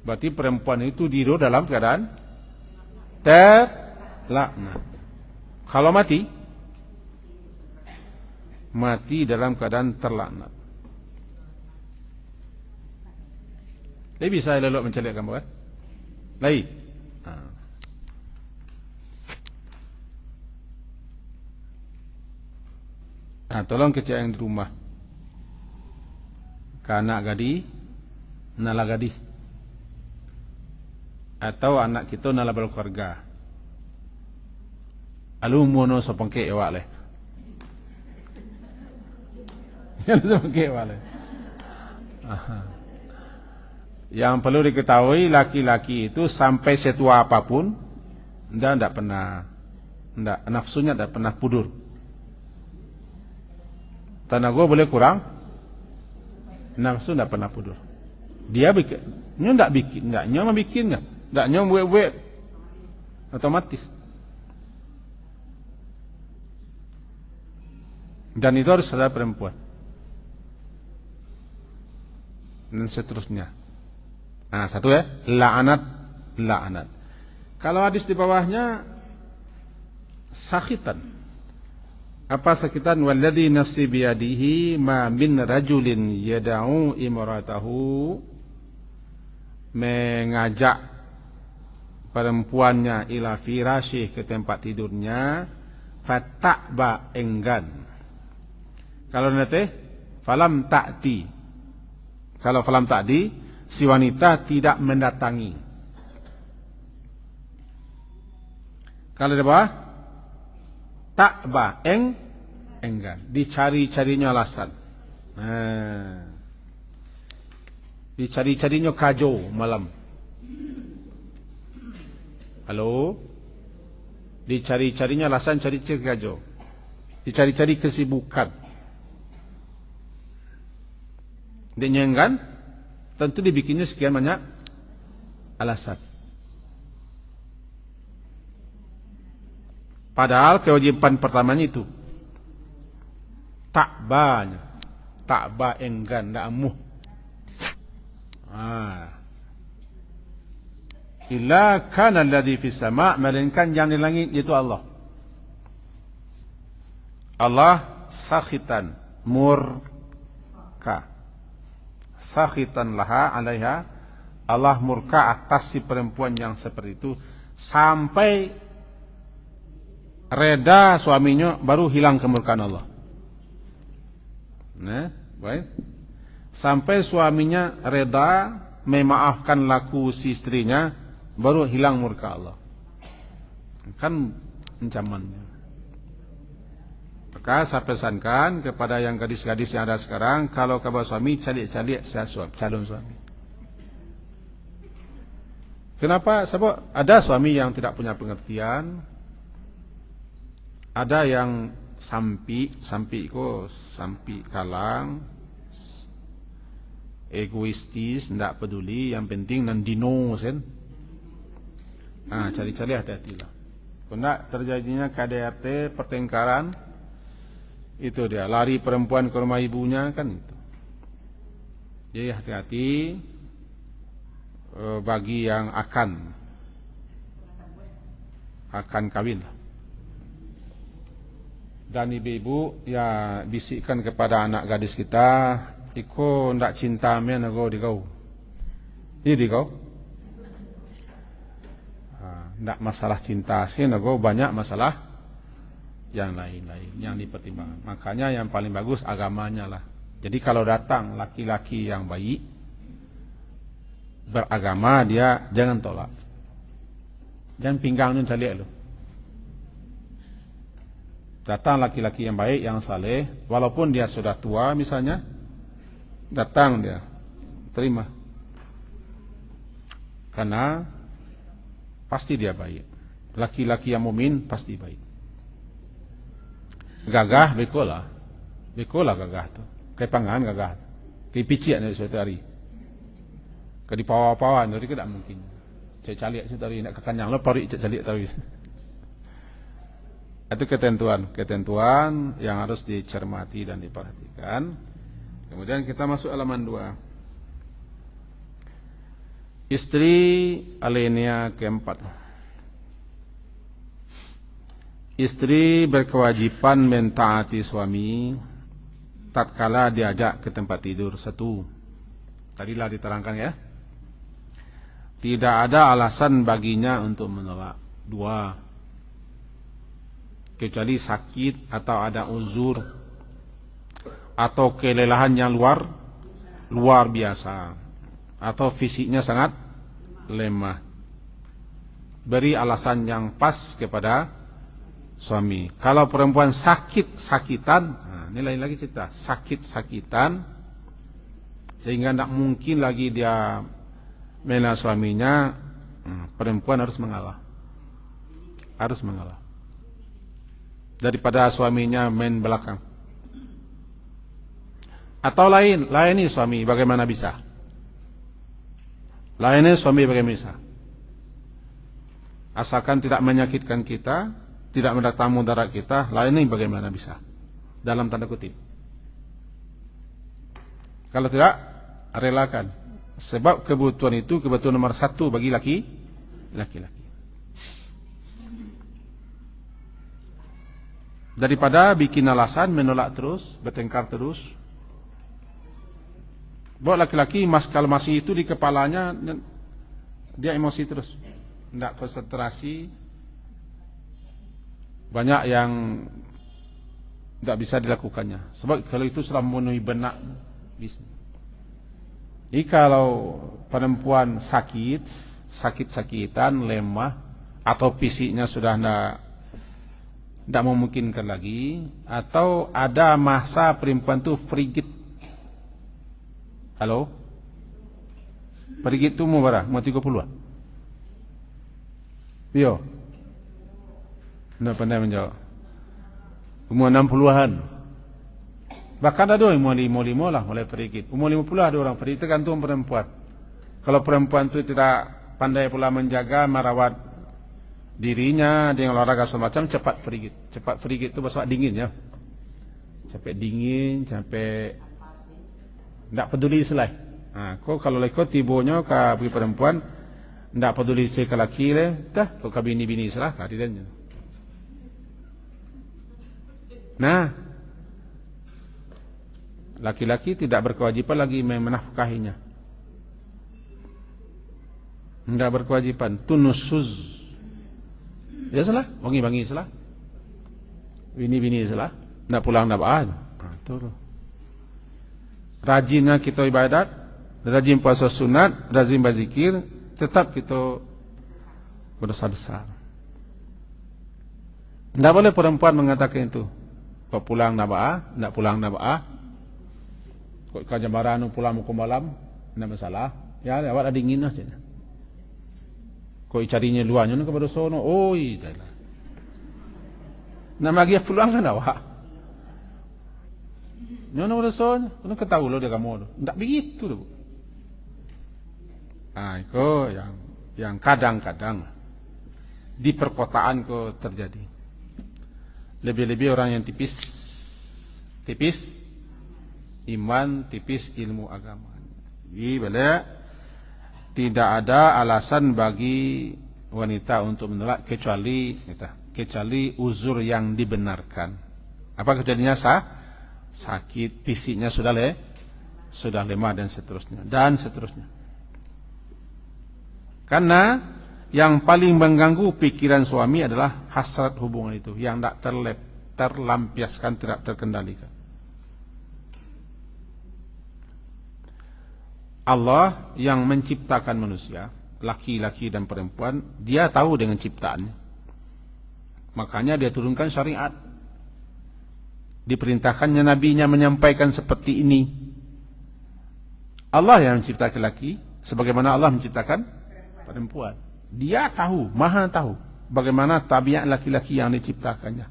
Berarti perempuan itu tidur dalam keadaan terlaknat. Kalau mati dalam keadaan terlaknat. Dia bisa elok mencari kamu kan? Lai. Tolong kecil yang di rumah. Anak gadis, nala gadis. Atau anak kita nala berkeluarga. Alu mono sopongke ewak leh. Sopongke ewak leh. Yang perlu diketahui, laki-laki itu sampai setua apapun, tidak pernah, nafsunya tidak pernah pudur. Tenaga boleh kurang, nafsu tidak pernah pudur. Dia bikin, tidak bikin, tidak buat, otomatis. Dan itu harus ada perempuan. Dan seterusnya. Nah, satu ya, la'anat. Kalau hadis di bawahnya sakitan. Apa sakitan? Walladzi nafsi biyadihi ma min rajulin yad'u imratahu, mengajak perempuannya ila firasyih, ke tempat tidurnya, fata'ba, enggan. Kalau nanti falam ta'ti. Kalau falam ta'ti, si wanita tidak mendatangi. Kalau di bawah ta'ba, enggan. Dicari-carinya alasan. Dicari-carinya kajo malam. Halo? Dicari-carinya alasan, cari-cari kajo. Dicari-cari kesibukan. Dia enggan, tentu dibikinnya sekian banyak alasan. Padahal kewajiban pertamanya itu Ta'banya. Ta'ba enggan, ndak amuh. Illa kana alladhi fis sama', melainkan yang di langit itu Allah. Allah sakhitan, murka. Sakhitan laha alaiha, Allah murka atas si perempuan yang seperti itu sampai reda suaminya, baru hilang kemurkaan Allah. Nah, baik. Sampai suaminya reda memaafkan laku si istrinya, baru hilang murka Allah. Kan ancamannya. Maka saya pesankan kepada yang gadis-gadis yang ada sekarang, kalau kabar suami, cari-cari calon suami. Kenapa? Sebab ada suami yang tidak punya pengertian, ada yang sampi kalang, egoistis, tidak peduli, yang penting nandino sen. Cari-cari hati-hatilah. Kalau tidak terjadinya KDRT, pertengkaran, itu dia, lari perempuan ke rumah ibunya kan itu. Jadi hati-hati bagi yang akan kawin. Dan ibu-ibu ya bisikkan kepada anak gadis kita, iko ndak cinta men ago di kau. Ini kau. Ndak masalah cinta sih, ago banyak masalah yang lain-lain yang dipertimbangkan. Makanya yang paling bagus agamanya lah. Jadi kalau datang laki-laki yang baik, beragama, dia jangan tolak. Jangan pinggangnya caliak lu. Datang laki-laki yang baik, yang saleh, walaupun dia sudah tua misalnya, datang dia, terima. Karena pasti dia baik. Laki-laki yang mukmin pasti baik. Gagah bekola gagah tu. Kayak pangan gagah. Kayak picik ni suatu hari. Kayak di pawa-pawan tadi tidak mungkin. Cek caliak suatu hari nak kekanyang lo parik cek caliak tadi. Itu ketentuan yang harus dicermati dan diperhatikan. Kemudian kita masuk halaman 2. Istri alinea keempat. Istri berkewajiban mentaati suami tatkala diajak ke tempat tidur. 1. Tadilah diterangkan ya. Tidak ada alasan baginya untuk menolak. 2. Kecuali sakit atau ada uzur atau kelelahan yang luar biasa atau fisiknya sangat lemah. Beri alasan yang pas kepada suami. Kalau perempuan sakit-sakitan, ini lain lagi cerita. Sakit-sakitan sehingga tidak mungkin lagi dia membela suaminya, perempuan harus mengalah. Daripada suaminya main belakang. Atau layani suami bagaimana bisa? Layani suami bagaimana bisa? Asalkan tidak menyakitkan kita, tidak mendatang mudarat kita, layani bagaimana bisa? Dalam tanda kutip. Kalau tidak, relakan. Sebab kebutuhan itu kebutuhan nomor 1 bagi laki-laki. Daripada bikin alasan, menolak terus, bertengkar terus. Buat laki-laki kalau masih itu di kepalanya, dia emosi terus, tidak konsentrasi. Banyak yang tidak bisa dilakukannya. Sebab kalau itu sudah memenuhi benak, bisa. Jadi kalau perempuan sakit-sakitan, lemah, atau fisiknya sudah tidak memungkinkan lagi, atau ada masa perempuan itu frigid. Halo? Frigid itu umur berapa? Umur 30-an? Yo. Tidak pandai menjawab. Umur 60-an. Bahkan ada umur 55 lah mulai frigid. Umur 50 ada orang frigid, tergantung perempuan. Kalau perempuan itu tidak pandai pula menjaga, merawat dirinya dengan olahraga semacam, cepat frigid. Cepat frigid itu bahasa dingin ya. sampai dingin, sampai ndak peduli selai. Kau kalau leko tibonya ka bagi perempuan ndak peduli se ke laki le, dah kau ka bini-bini selah ka didannya. Nah, laki-laki tidak berkewajiban lagi menafkahinya. Enggak berkewajiban, tunusuz. Ya salah, bangi-bangi salah. Bini-bini salah, enggak pulang enggak apa. Itu. Rajinnya kita ibadat, rajin puasa sunat, rajin berzikir, tetap kita berdosa besar. Enggak boleh perempuan mengatakan itu. Kau pulang enggak apa, enggak pulang enggak apa. Kau kajambaran pulang muka malam, enggak masalah. Ya, awak ada dingin aja. Kau carinya luarnya nak kepada sono, oi, jalan. Nama dia pulang kan awak. Nyono kepada sono, kau ketahui lo dia kamu tu. Tak begitu tu. Itu yang kadang-kadang di perkotaan kau terjadi. Lebih-lebih orang yang tipis iman, tipis ilmu agama. Jadi tidak ada alasan bagi wanita untuk menolak kecuali uzur yang dibenarkan. Apa kecualinya sakit, fisiknya sudah lemah dan seterusnya. Karena yang paling mengganggu pikiran suami adalah hasrat hubungan itu yang tidak terlampiaskan, tidak terkendalikan. Allah yang menciptakan manusia, laki-laki dan perempuan, dia tahu dengan ciptaannya. Makanya dia turunkan syariat. Diperintahkannya nabinya menyampaikan seperti ini. Allah yang menciptakan laki, sebagaimana Allah menciptakan perempuan. Dia tahu, maha tahu bagaimana tabiat laki-laki yang diciptakannya.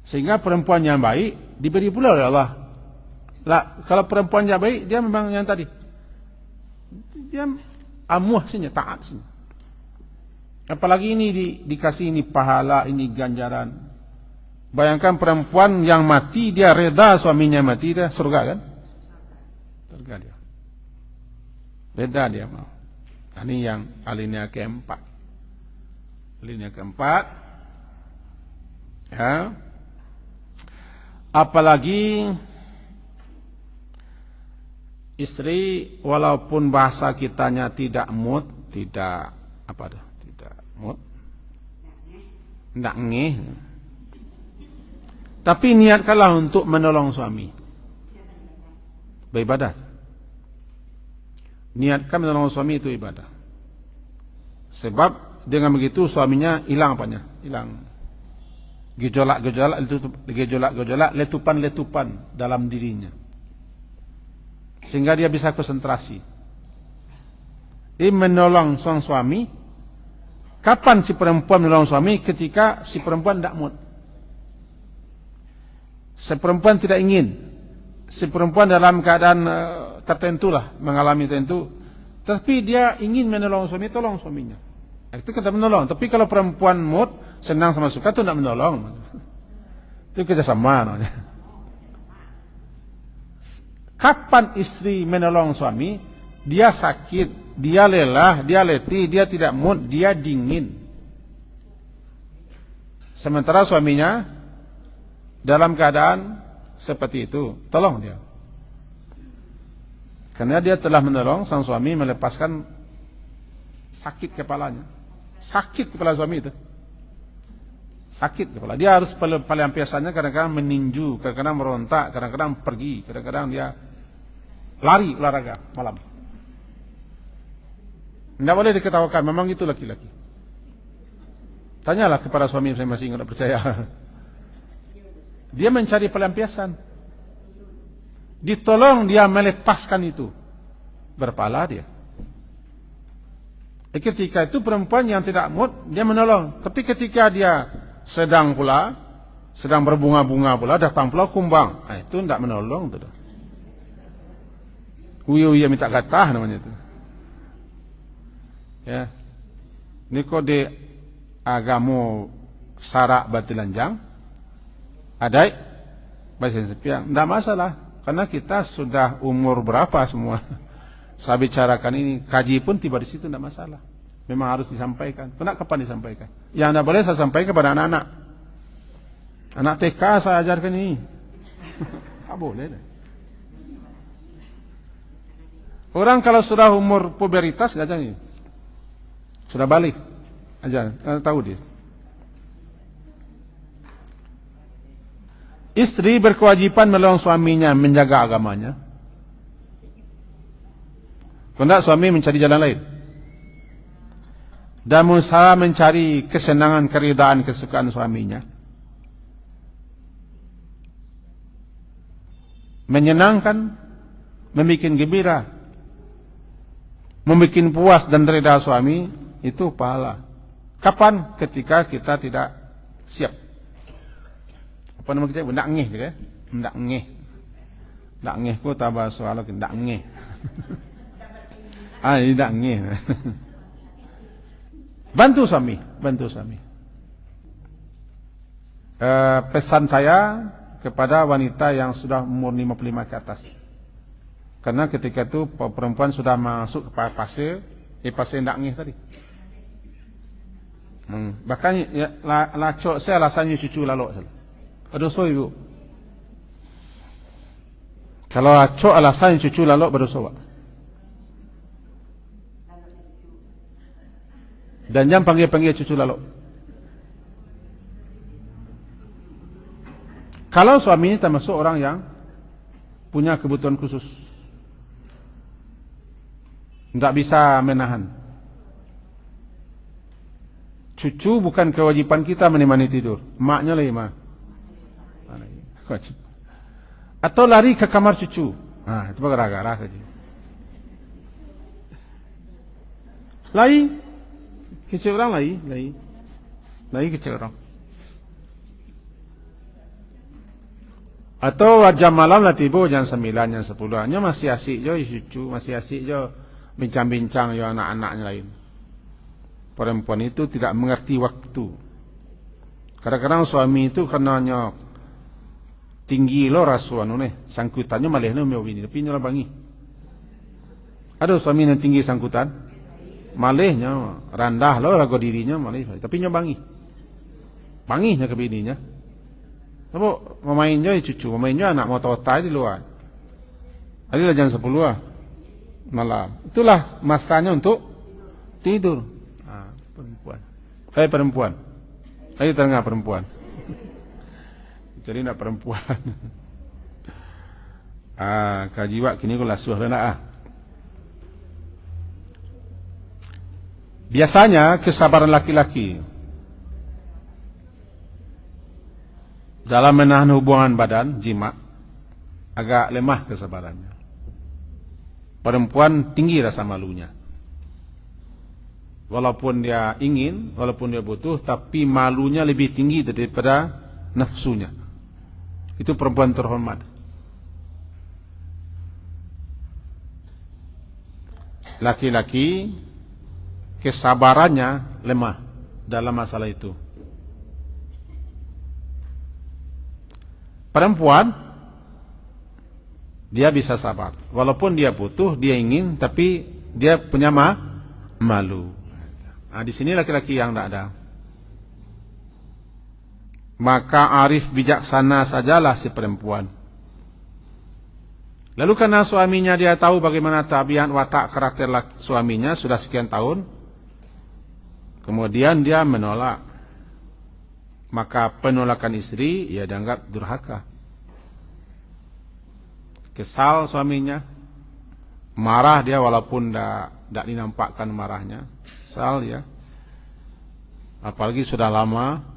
Sehingga perempuan yang baik diberi pula oleh Allah. Kalau perempuan yang baik, dia memang yang tadi. Dia amuah saja, taat saja. Apalagi ini dikasih ini pahala, ini ganjaran. Bayangkan perempuan yang mati, dia reda suaminya mati, dia surga kan? Surga dia. Beda dia mau. Ini yang alinea keempat. Alinea keempat. Ya. Apalagi istri walaupun bahasa kitanya tidak mood, tidak ngeh, tapi niatkanlah untuk menolong suami beribadah. Niatkan menolong suami itu ibadah. Sebab dengan begitu suaminya hilang apanya? Hilang gejolak, letupan dalam dirinya. Sehingga dia bisa konsentrasi. Dia menolong sang suami. Kapan si perempuan menolong suami? Ketika si perempuan tidak mood. Si perempuan tidak ingin. Si perempuan dalam keadaan tertentu lah, mengalami tertentu. Tapi dia ingin menolong suami, tolong suaminya. Itu kata menolong. Tapi kalau perempuan mood, senang sama suka, itu tidak menolong. Itu kerjasama namanya. Kapan istri menolong suami? Dia sakit, dia lelah, dia letih, dia tidak mood, dia dingin. Sementara suaminya dalam keadaan seperti itu, tolong dia. Karena dia telah menolong sang suami melepaskan sakit kepalanya. Sakit kepala suami itu. Sakit kepala. Dia harus pelampiasannya kadang-kadang meninju, kadang-kadang merontak, kadang-kadang pergi, kadang-kadang dia lari olahraga malam. Tidak boleh diketawakan, memang itu laki-laki. Tanyalah kepada suami masing-masing, tidak percaya. Dia mencari pelampiasan. Ditolong dia melepaskan itu. Berpahala dia. Ketika itu perempuan yang tidak mood, dia menolong. Tapi ketika dia sedang berbunga-bunga pula, datang pula kumbang. Itu tidak menolong. Uya minta gatah namanya itu. Ya. Ini kode agama sarak batilanjang. Adai, bahasa sepiang, tidak masalah. Karena kita sudah umur berapa semua. Saya bicarakan ini, kaji pun tiba di situ, tidak masalah. Memang harus disampaikan. Kenapa kapan disampaikan? Yang tidak boleh saya sampaikan kepada anak-anak. Anak TK saya ajarkan ini. Tak boleh deh. Orang kalau sudah umur pubertas, nggak jangan. Sudah balik, aja tahu dia. Istri berkewajiban menolong suaminya menjaga agamanya. Kalau suami mencari jalan lain dan berusaha mencari kesenangan, keridaan, kesukaan suaminya, menyenangkan, membuat gembira, membuat puas dan reda suami, itu pahala. Kapan? Ketika kita tidak siap. Apa nama kita? Ndak ngeh juga. Ndak ngeh. Ndak ngeh ku tambah soal ndak ngeh. Ndak ngeh. Bantu suami, bantu suami. Pesan saya kepada wanita yang sudah umur 55 ke atas. Karena ketika itu perempuan sudah masuk ke fase ndak ngeh tadi. Bahkan ya, lacok saya rasanya cucu lalok. Berdosa ibu. Kalau lacok alasan cucu lalok berdosa. Dan jangan panggil-panggil cucu lalok. Kalau suaminya termasuk orang yang punya kebutuhan khusus, tidak bisa menahan. Cucu bukan kewajiban kita menemani tidur, maknya lah mah. Atau lari ke kamar cucu, itu gara-gara saja. Lari kecil orang, lari kecil orang. Atau jam malam lah tiba jam 9, jam 10. Hanya masih asik jo cucu, masih asik jo bincang-bincang jo anak-anaknya lain. Perempuan itu tidak mengerti waktu. Kadang-kadang suami itu karenanya tinggi lo rasuan sangkutannya malah no mau ini tapi nyola bangi. Ada suami yang tinggi sangkutan, malahnya rendah lo lagu dirinya malah tapi nyobangi. Banginya ke bininya. Sebab memainnya cucu, memainnya anak mau totai di luar. Adalah jam 10 malam. Itulah masanya untuk tidur. Perempuan. Perempuan. Ayo tengah perempuan. Jadi nak perempuan. Kajiwa kini ko lasuh na. Biasanya kesabaran laki-laki dalam menahan hubungan badan jima agak lemah kesabarannya. Perempuan tinggi rasa malunya. Walaupun dia ingin, walaupun dia butuh, tapi malunya lebih tinggi daripada nafsunya. Itu perempuan terhormat. Laki-laki kesabarannya lemah dalam masalah itu. Perempuan dia bisa sabar. Walaupun dia butuh, dia ingin, tapi dia punya malu. Di sini laki-laki yang tidak ada. Maka arif bijaksana sajalah si perempuan. Lalu karena suaminya dia tahu bagaimana tabiat watak karakter suaminya sudah sekian tahun, kemudian dia menolak. Maka penolakan istri ia dianggap durhaka. Kesal suaminya, marah dia walaupun tidak dinampakkan marahnya, kesal ya. Apalagi sudah lama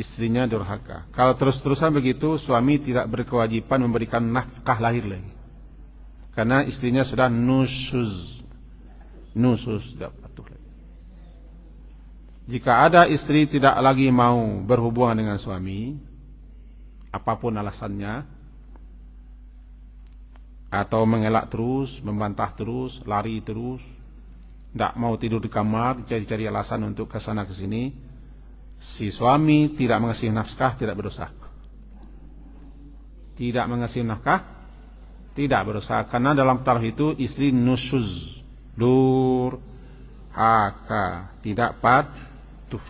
istrinya durhaka. Kalau terus-terusan begitu, suami tidak berkewajiban memberikan nafkah lahir lagi. Karena istrinya sudah nusuz tidak patuh lagi. Jika ada istri tidak lagi mau berhubungan dengan suami, apapun alasannya, atau mengelak terus, membantah terus, lari terus, tidak mau tidur di kamar, cari-cari alasan untuk kesana kesini, Si suami tidak mengasihi nafkah tidak berdosa. Tidak mengasihi nafkah tidak berdosa, karena dalam tarikh itu istri nusyuz, dur, haka, tidak patuh.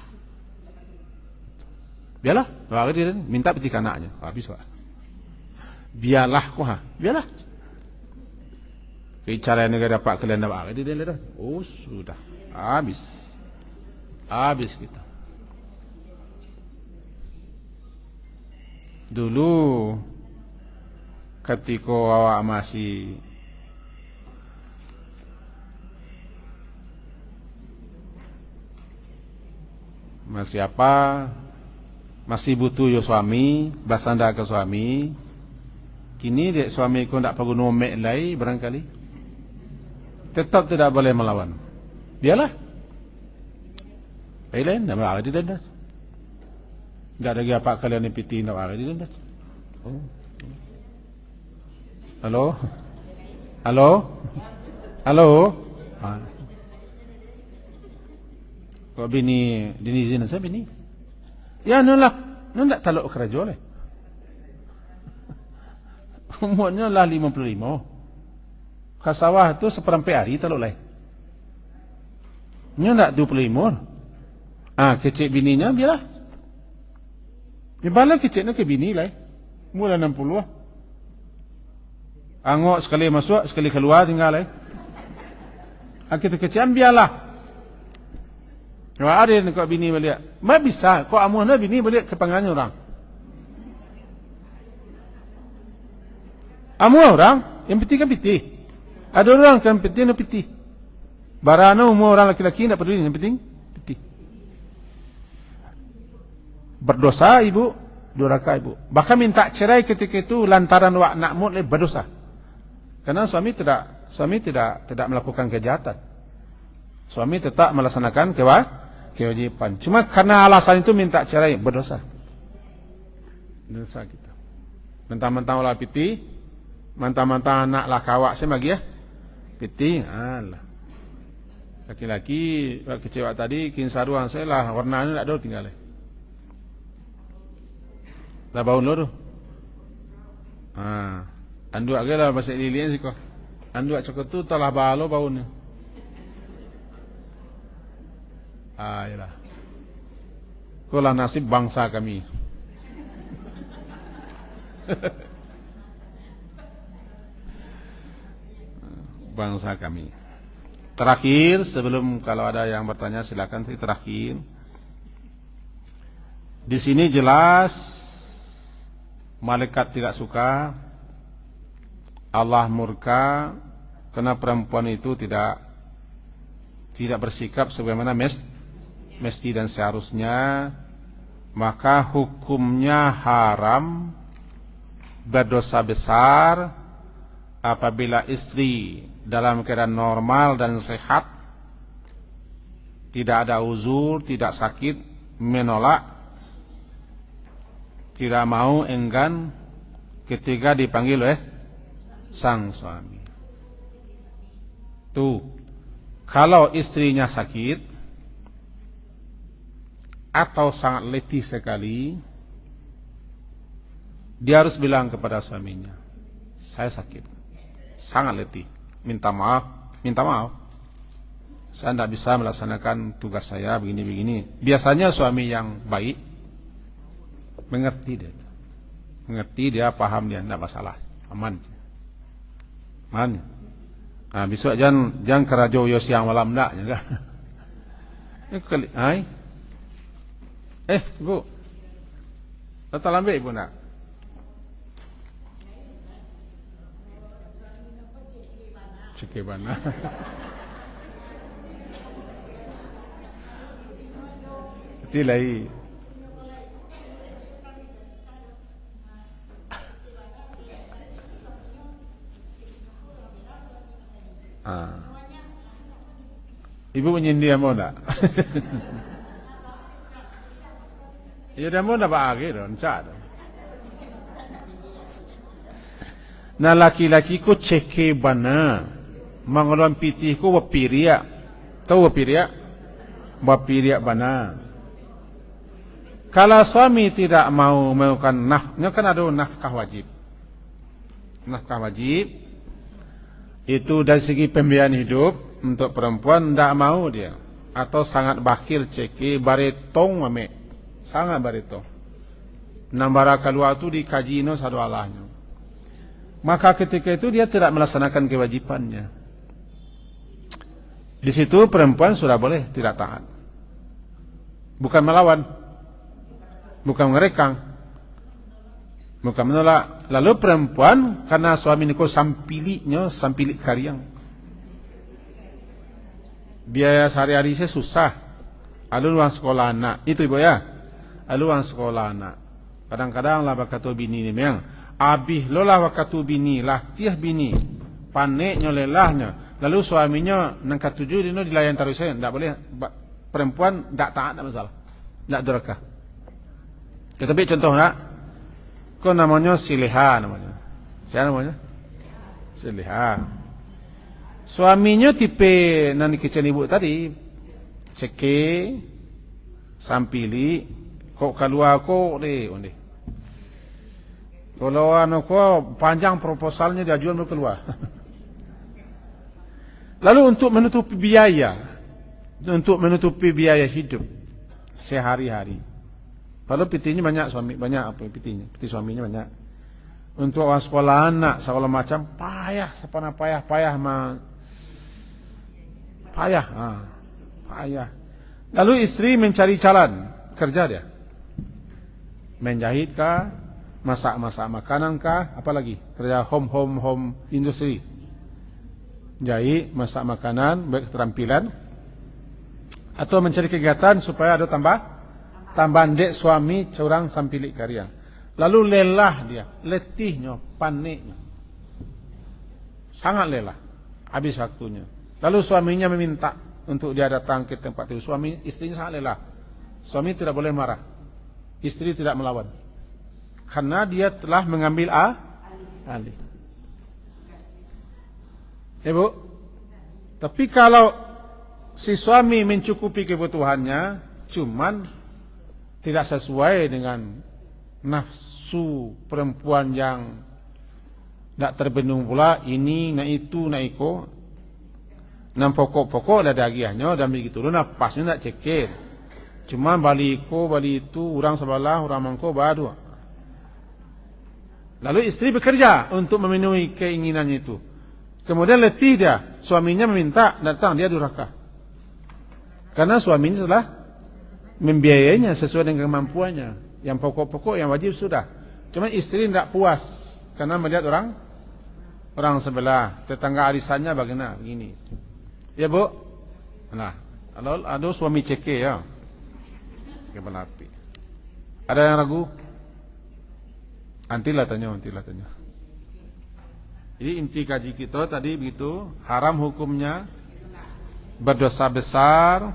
Biarlah, dia minta peti anaknya, habis pak. Biarlah kuha, biarlah. Cara negara dapat kalian dapat, dia dah. Oh sudah, habis kita. Dulu ketika awak masih butuh yo suami, basanda ke suami. Kini dek suami ko ndak perlu nomek lagi barangkali. Tetap tidak boleh melawan. Biarlah. Lain dah berada di dendas. Enggak ada apa kalian yang piti nak ada di dendas. Oh. Halo? Kok bini izin saya bini? Ya nolak, nolak taluk kerja oleh. Umurnya lah 55. Kasawah tu seperempat hari taluk leh. Nya ndak 25. Kecik bininya biarlah. Dia balik keciknya ke bini lah. Mula 60. Angok sekali masuk, sekali keluar tinggal kita kecian biarlah. Kalau ada kau bini balik, mak bisa. Kau amuan bini balik ke pangannya orang. Amuan orang, yang piti kan piti. Ada orang kan piti, no piti. Barana umur orang laki-laki tidak peduli, yang penting piti. Berdosa ibu, durhaka ibu. Bahkan minta cerai ketika itu lantaran wak nakmut berdosa. Karena suami tidak melakukan kejahatan. Suami tetap melaksanakan kewajiban. Cuma karena alasan itu minta cerai berdosa. Dosa kita. Mentang-mentang olah piti, mentang-mentang anak lah kawak saya bagi ya. Piti, alah. Laki-laki kecewa tadi kinsaruan saya lah warnanya tak ada tinggal. Dah bau lu tu. Andu agak lah bahasa lilian sih kok. Andu cokot tu telah balo baunya. Yalah. Kulah nasib bangsa kami. Bangsa kami. Terakhir sebelum kalau ada yang bertanya silakan. Terakhir. Di sini jelas malaikat tidak suka. Allah murka karena perempuan itu tidak bersikap sebagaimana mesti dan seharusnya, maka hukumnya haram, berdosa besar apabila istri dalam keadaan normal dan sehat, tidak ada uzur, tidak sakit, menolak, tidak mau, enggan ketika dipanggil oleh sang suami. Tuh, kalau istrinya sakit atau sangat letih sekali, dia harus bilang kepada suaminya, saya sakit, sangat letih, minta maaf. Saya tidak bisa melaksanakan tugas saya begini-begini. Biasanya suami yang baik mengerti dia, paham dia, tidak masalah, aman. Besok jangan kerajo yo siang malam nak juga. Bu. Datang lambe ibu nak. Cekik bana. Tilai. Ibu menyindir mau tak? Ya dia mau nak bagi dong, cak. Nah laki-laki ku ceke bana, mangolon pitih ku wapiria, tahu wapiria? Wapiria bana. Kalau suami tidak mau melakukan nafkah, kan ada nafkah wajib. Nafkah wajib itu dari segi pembiayaan hidup untuk perempuan tidak mau dia, atau sangat bakhil ceki baretong mame, sangat baretong. Nambara keluar tu dikaji no sadu Allahnya. Maka ketika itu dia tidak melaksanakan kewajibannya. Di situ perempuan sudah boleh tidak taat. Bukan melawan, bukan merekang, bukan menolak. Lalu perempuan karena suami niko sampiliknya, sampilik karyang, biaya sehari-hari saya susah. Lalu uang sekolah anak, itu ibu ya. Lalu uang sekolah anak. Kadang-kadang lah bakatu bini ni memang. Abih lolah wakatu bini, lah tiah bini, paneknya lelahnya. Lalu suaminya nangkat tujuh dino dilayan taruh saya, tidak boleh. Perempuan tidak taat, tidak masalah, tidak durhaka. Tetapi contoh nak, kau namanya sileha namanya. Siapa namanya? Sileha. Suaminya tipe nani kecil ibu tadi, ceke, sampili, kok keluar kok onde. Kalau anu kok panjang proposalnya dia jual mau keluar. Lalu untuk menutupi biaya hidup sehari-hari. Kalau pitinya banyak suami, banyak apa pitinya? Piti suaminya banyak. Untuk orang sekolah anak segala macam payah, sepana payah payah. Lalu istri mencari jalan kerja dia. Menjahit kah, masak makanan kah, apalagi kerja home industri. Jahit, masak makanan, baik keterampilan, atau mencari kegiatan supaya ada tambahan dek suami curang sampilik karya. Lalu lelah dia, letihnya, paniknya, sangat lelah, habis waktunya. Lalu suaminya meminta untuk dia datang ke tempat itu. Istrinya sangat lelah. Suami tidak boleh marah, istri tidak melawan, karena dia telah mengambil alih. Bu, tapi kalau si suami mencukupi kebutuhannya, cuman tidak sesuai dengan nafsu perempuan yang tidak terbendung pula, ini, nak itu, nak iko, nam pokok-pokok ada dagiannya, dan begitu lu napasnya tidak cekir. Cuman balik itu, orang sebelah, orang mangko badu. Lalu istri bekerja untuk memenuhi keinginannya itu. Kemudian letih dia, suaminya meminta, datang, dia durhaka. Karena suaminya telah membiayainya sesuai dengan kemampuannya. Yang pokok-pokok, yang wajib sudah. Cuma istri tidak puas, karena melihat orang sebelah, tetangga arisannya bagaimana, begini. Ya bu? Nah, ada suami ceke ya. Ceke belapi. Ada yang ragu? Antilah tanya. Jadi inti kaji kita tadi begitu, haram hukumnya, berdosa besar,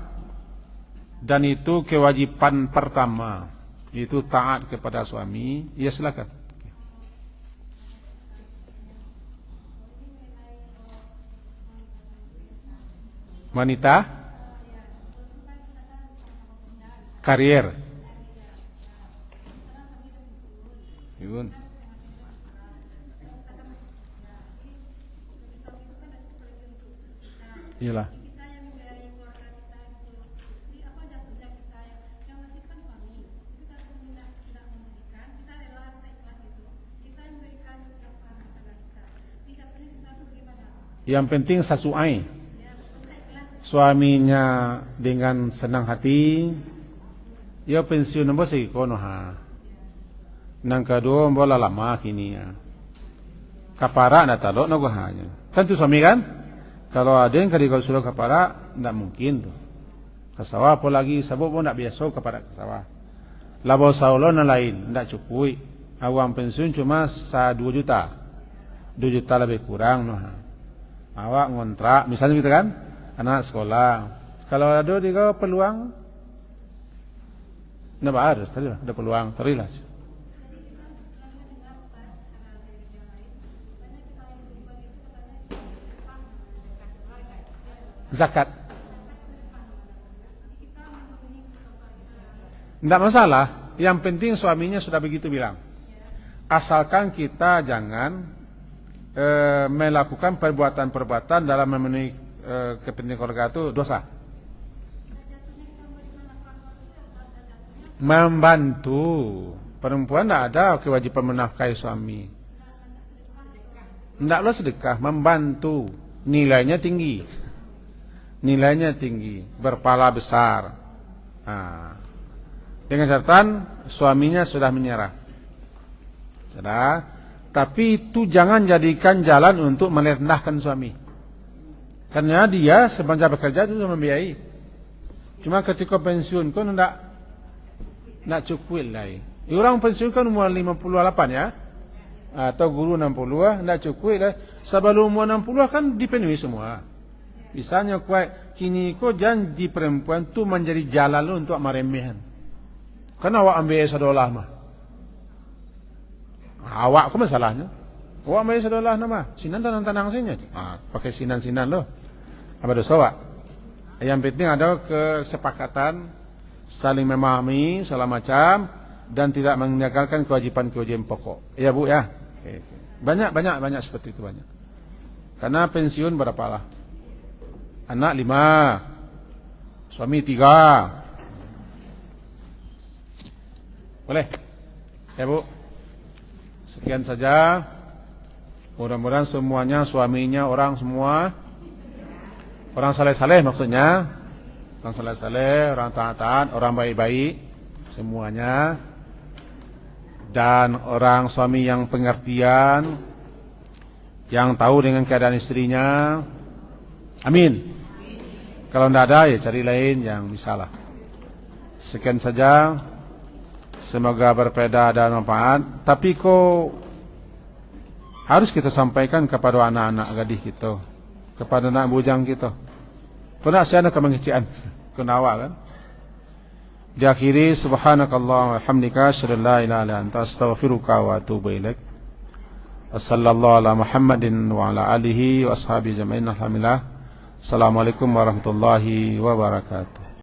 dan itu kewajiban pertama, itu taat kepada suami. Ya silakan. Wanita karier. Yun. Iyalah. Yang penting sesuai. Suaminya dengan senang hati, ya pensiun nombor kono ha. Nang kedua bola lama kini ya. Kapara nak talok nak hanya. Kan tu suami kan? Kalau ada yang kalau sudah kapara, tidak mungkin tu. Kesawah apalagi sabuk pun tidak biasa kapara kesawah. Labo saulon lain, tidak cukup. Awam pensiun cuma 2 juta. 2 juta lebih kurang. Noh. Awak ngontrak, misalnya gitu kan? Anak sekolah. Kalau ada juga peluang, tidak harus, ada peluang, terilah. Zakat. Tidak masalah. Yang penting suaminya sudah begitu bilang. Asalkan kita jangan melakukan perbuatan-perbuatan dalam memenuhi kepentingan keluarga itu dosa. Membantu. Perempuan tidak ada kewajiban menafkahi suami. Tidaklah sedekah, membantu. Nilainya tinggi. Nilainya tinggi, berpahala besar. Dengan catatan suaminya sudah menyerah. Tapi itu jangan jadikan jalan untuk merendahkan suami. Karena dia sepanjang bekerja itu sudah membiayai. Cuma ketika pensiun kan tidak cukup lah. Orang pensiun kan umur 58 ya. Atau guru 60 tidak cukup lah. Sebelum umur 60 kan dipenuhi semua. Misalnya kini kau janji perempuan tu menjadi jalan lu untuk meremehkan. Karena awak ambil sadolah mah. Awak kau masalahnya. Awak ambil sadolah nama. Sinan tanang sinnya. Pakai sinan lo. Apa dosa awak? Yang penting ada kesepakatan, saling memahami segala macam dan tidak meninggalkan kewajiban-kewajiban pokok. Ya Bu ya. Banyak seperti itu banyak. Karena pensiun berapa lah? Anak 5, suami 3. Boleh? Ya Bu. Sekian saja. Mudah-mudahan semuanya, suaminya, orang semua, orang saleh-saleh maksudnya, orang saleh-saleh, orang taat-taat, orang baik-baik, semuanya, dan orang suami yang pengertian, yang tahu dengan keadaan istrinya. Amin. Kalau tidak ada ya cari lain yang bisalah. Sekian saja. Semoga berfaedah dan manfaat. Tapi kok harus kita sampaikan kepada anak-anak gadis kita, kepada anak bujang kita. Kau nak siapa kemengician? Kau nawa kan? Diakhiri subhanakallah wa hamdika asyhadu an la ilaha illa anta astaghfiruka wa atubu ilaik. Wassallallahu ala Muhammadin wa ala alihi wa ashabihi jami'in. Alhamdulillah. Assalamualaikum warahmatullahi wabarakatuh.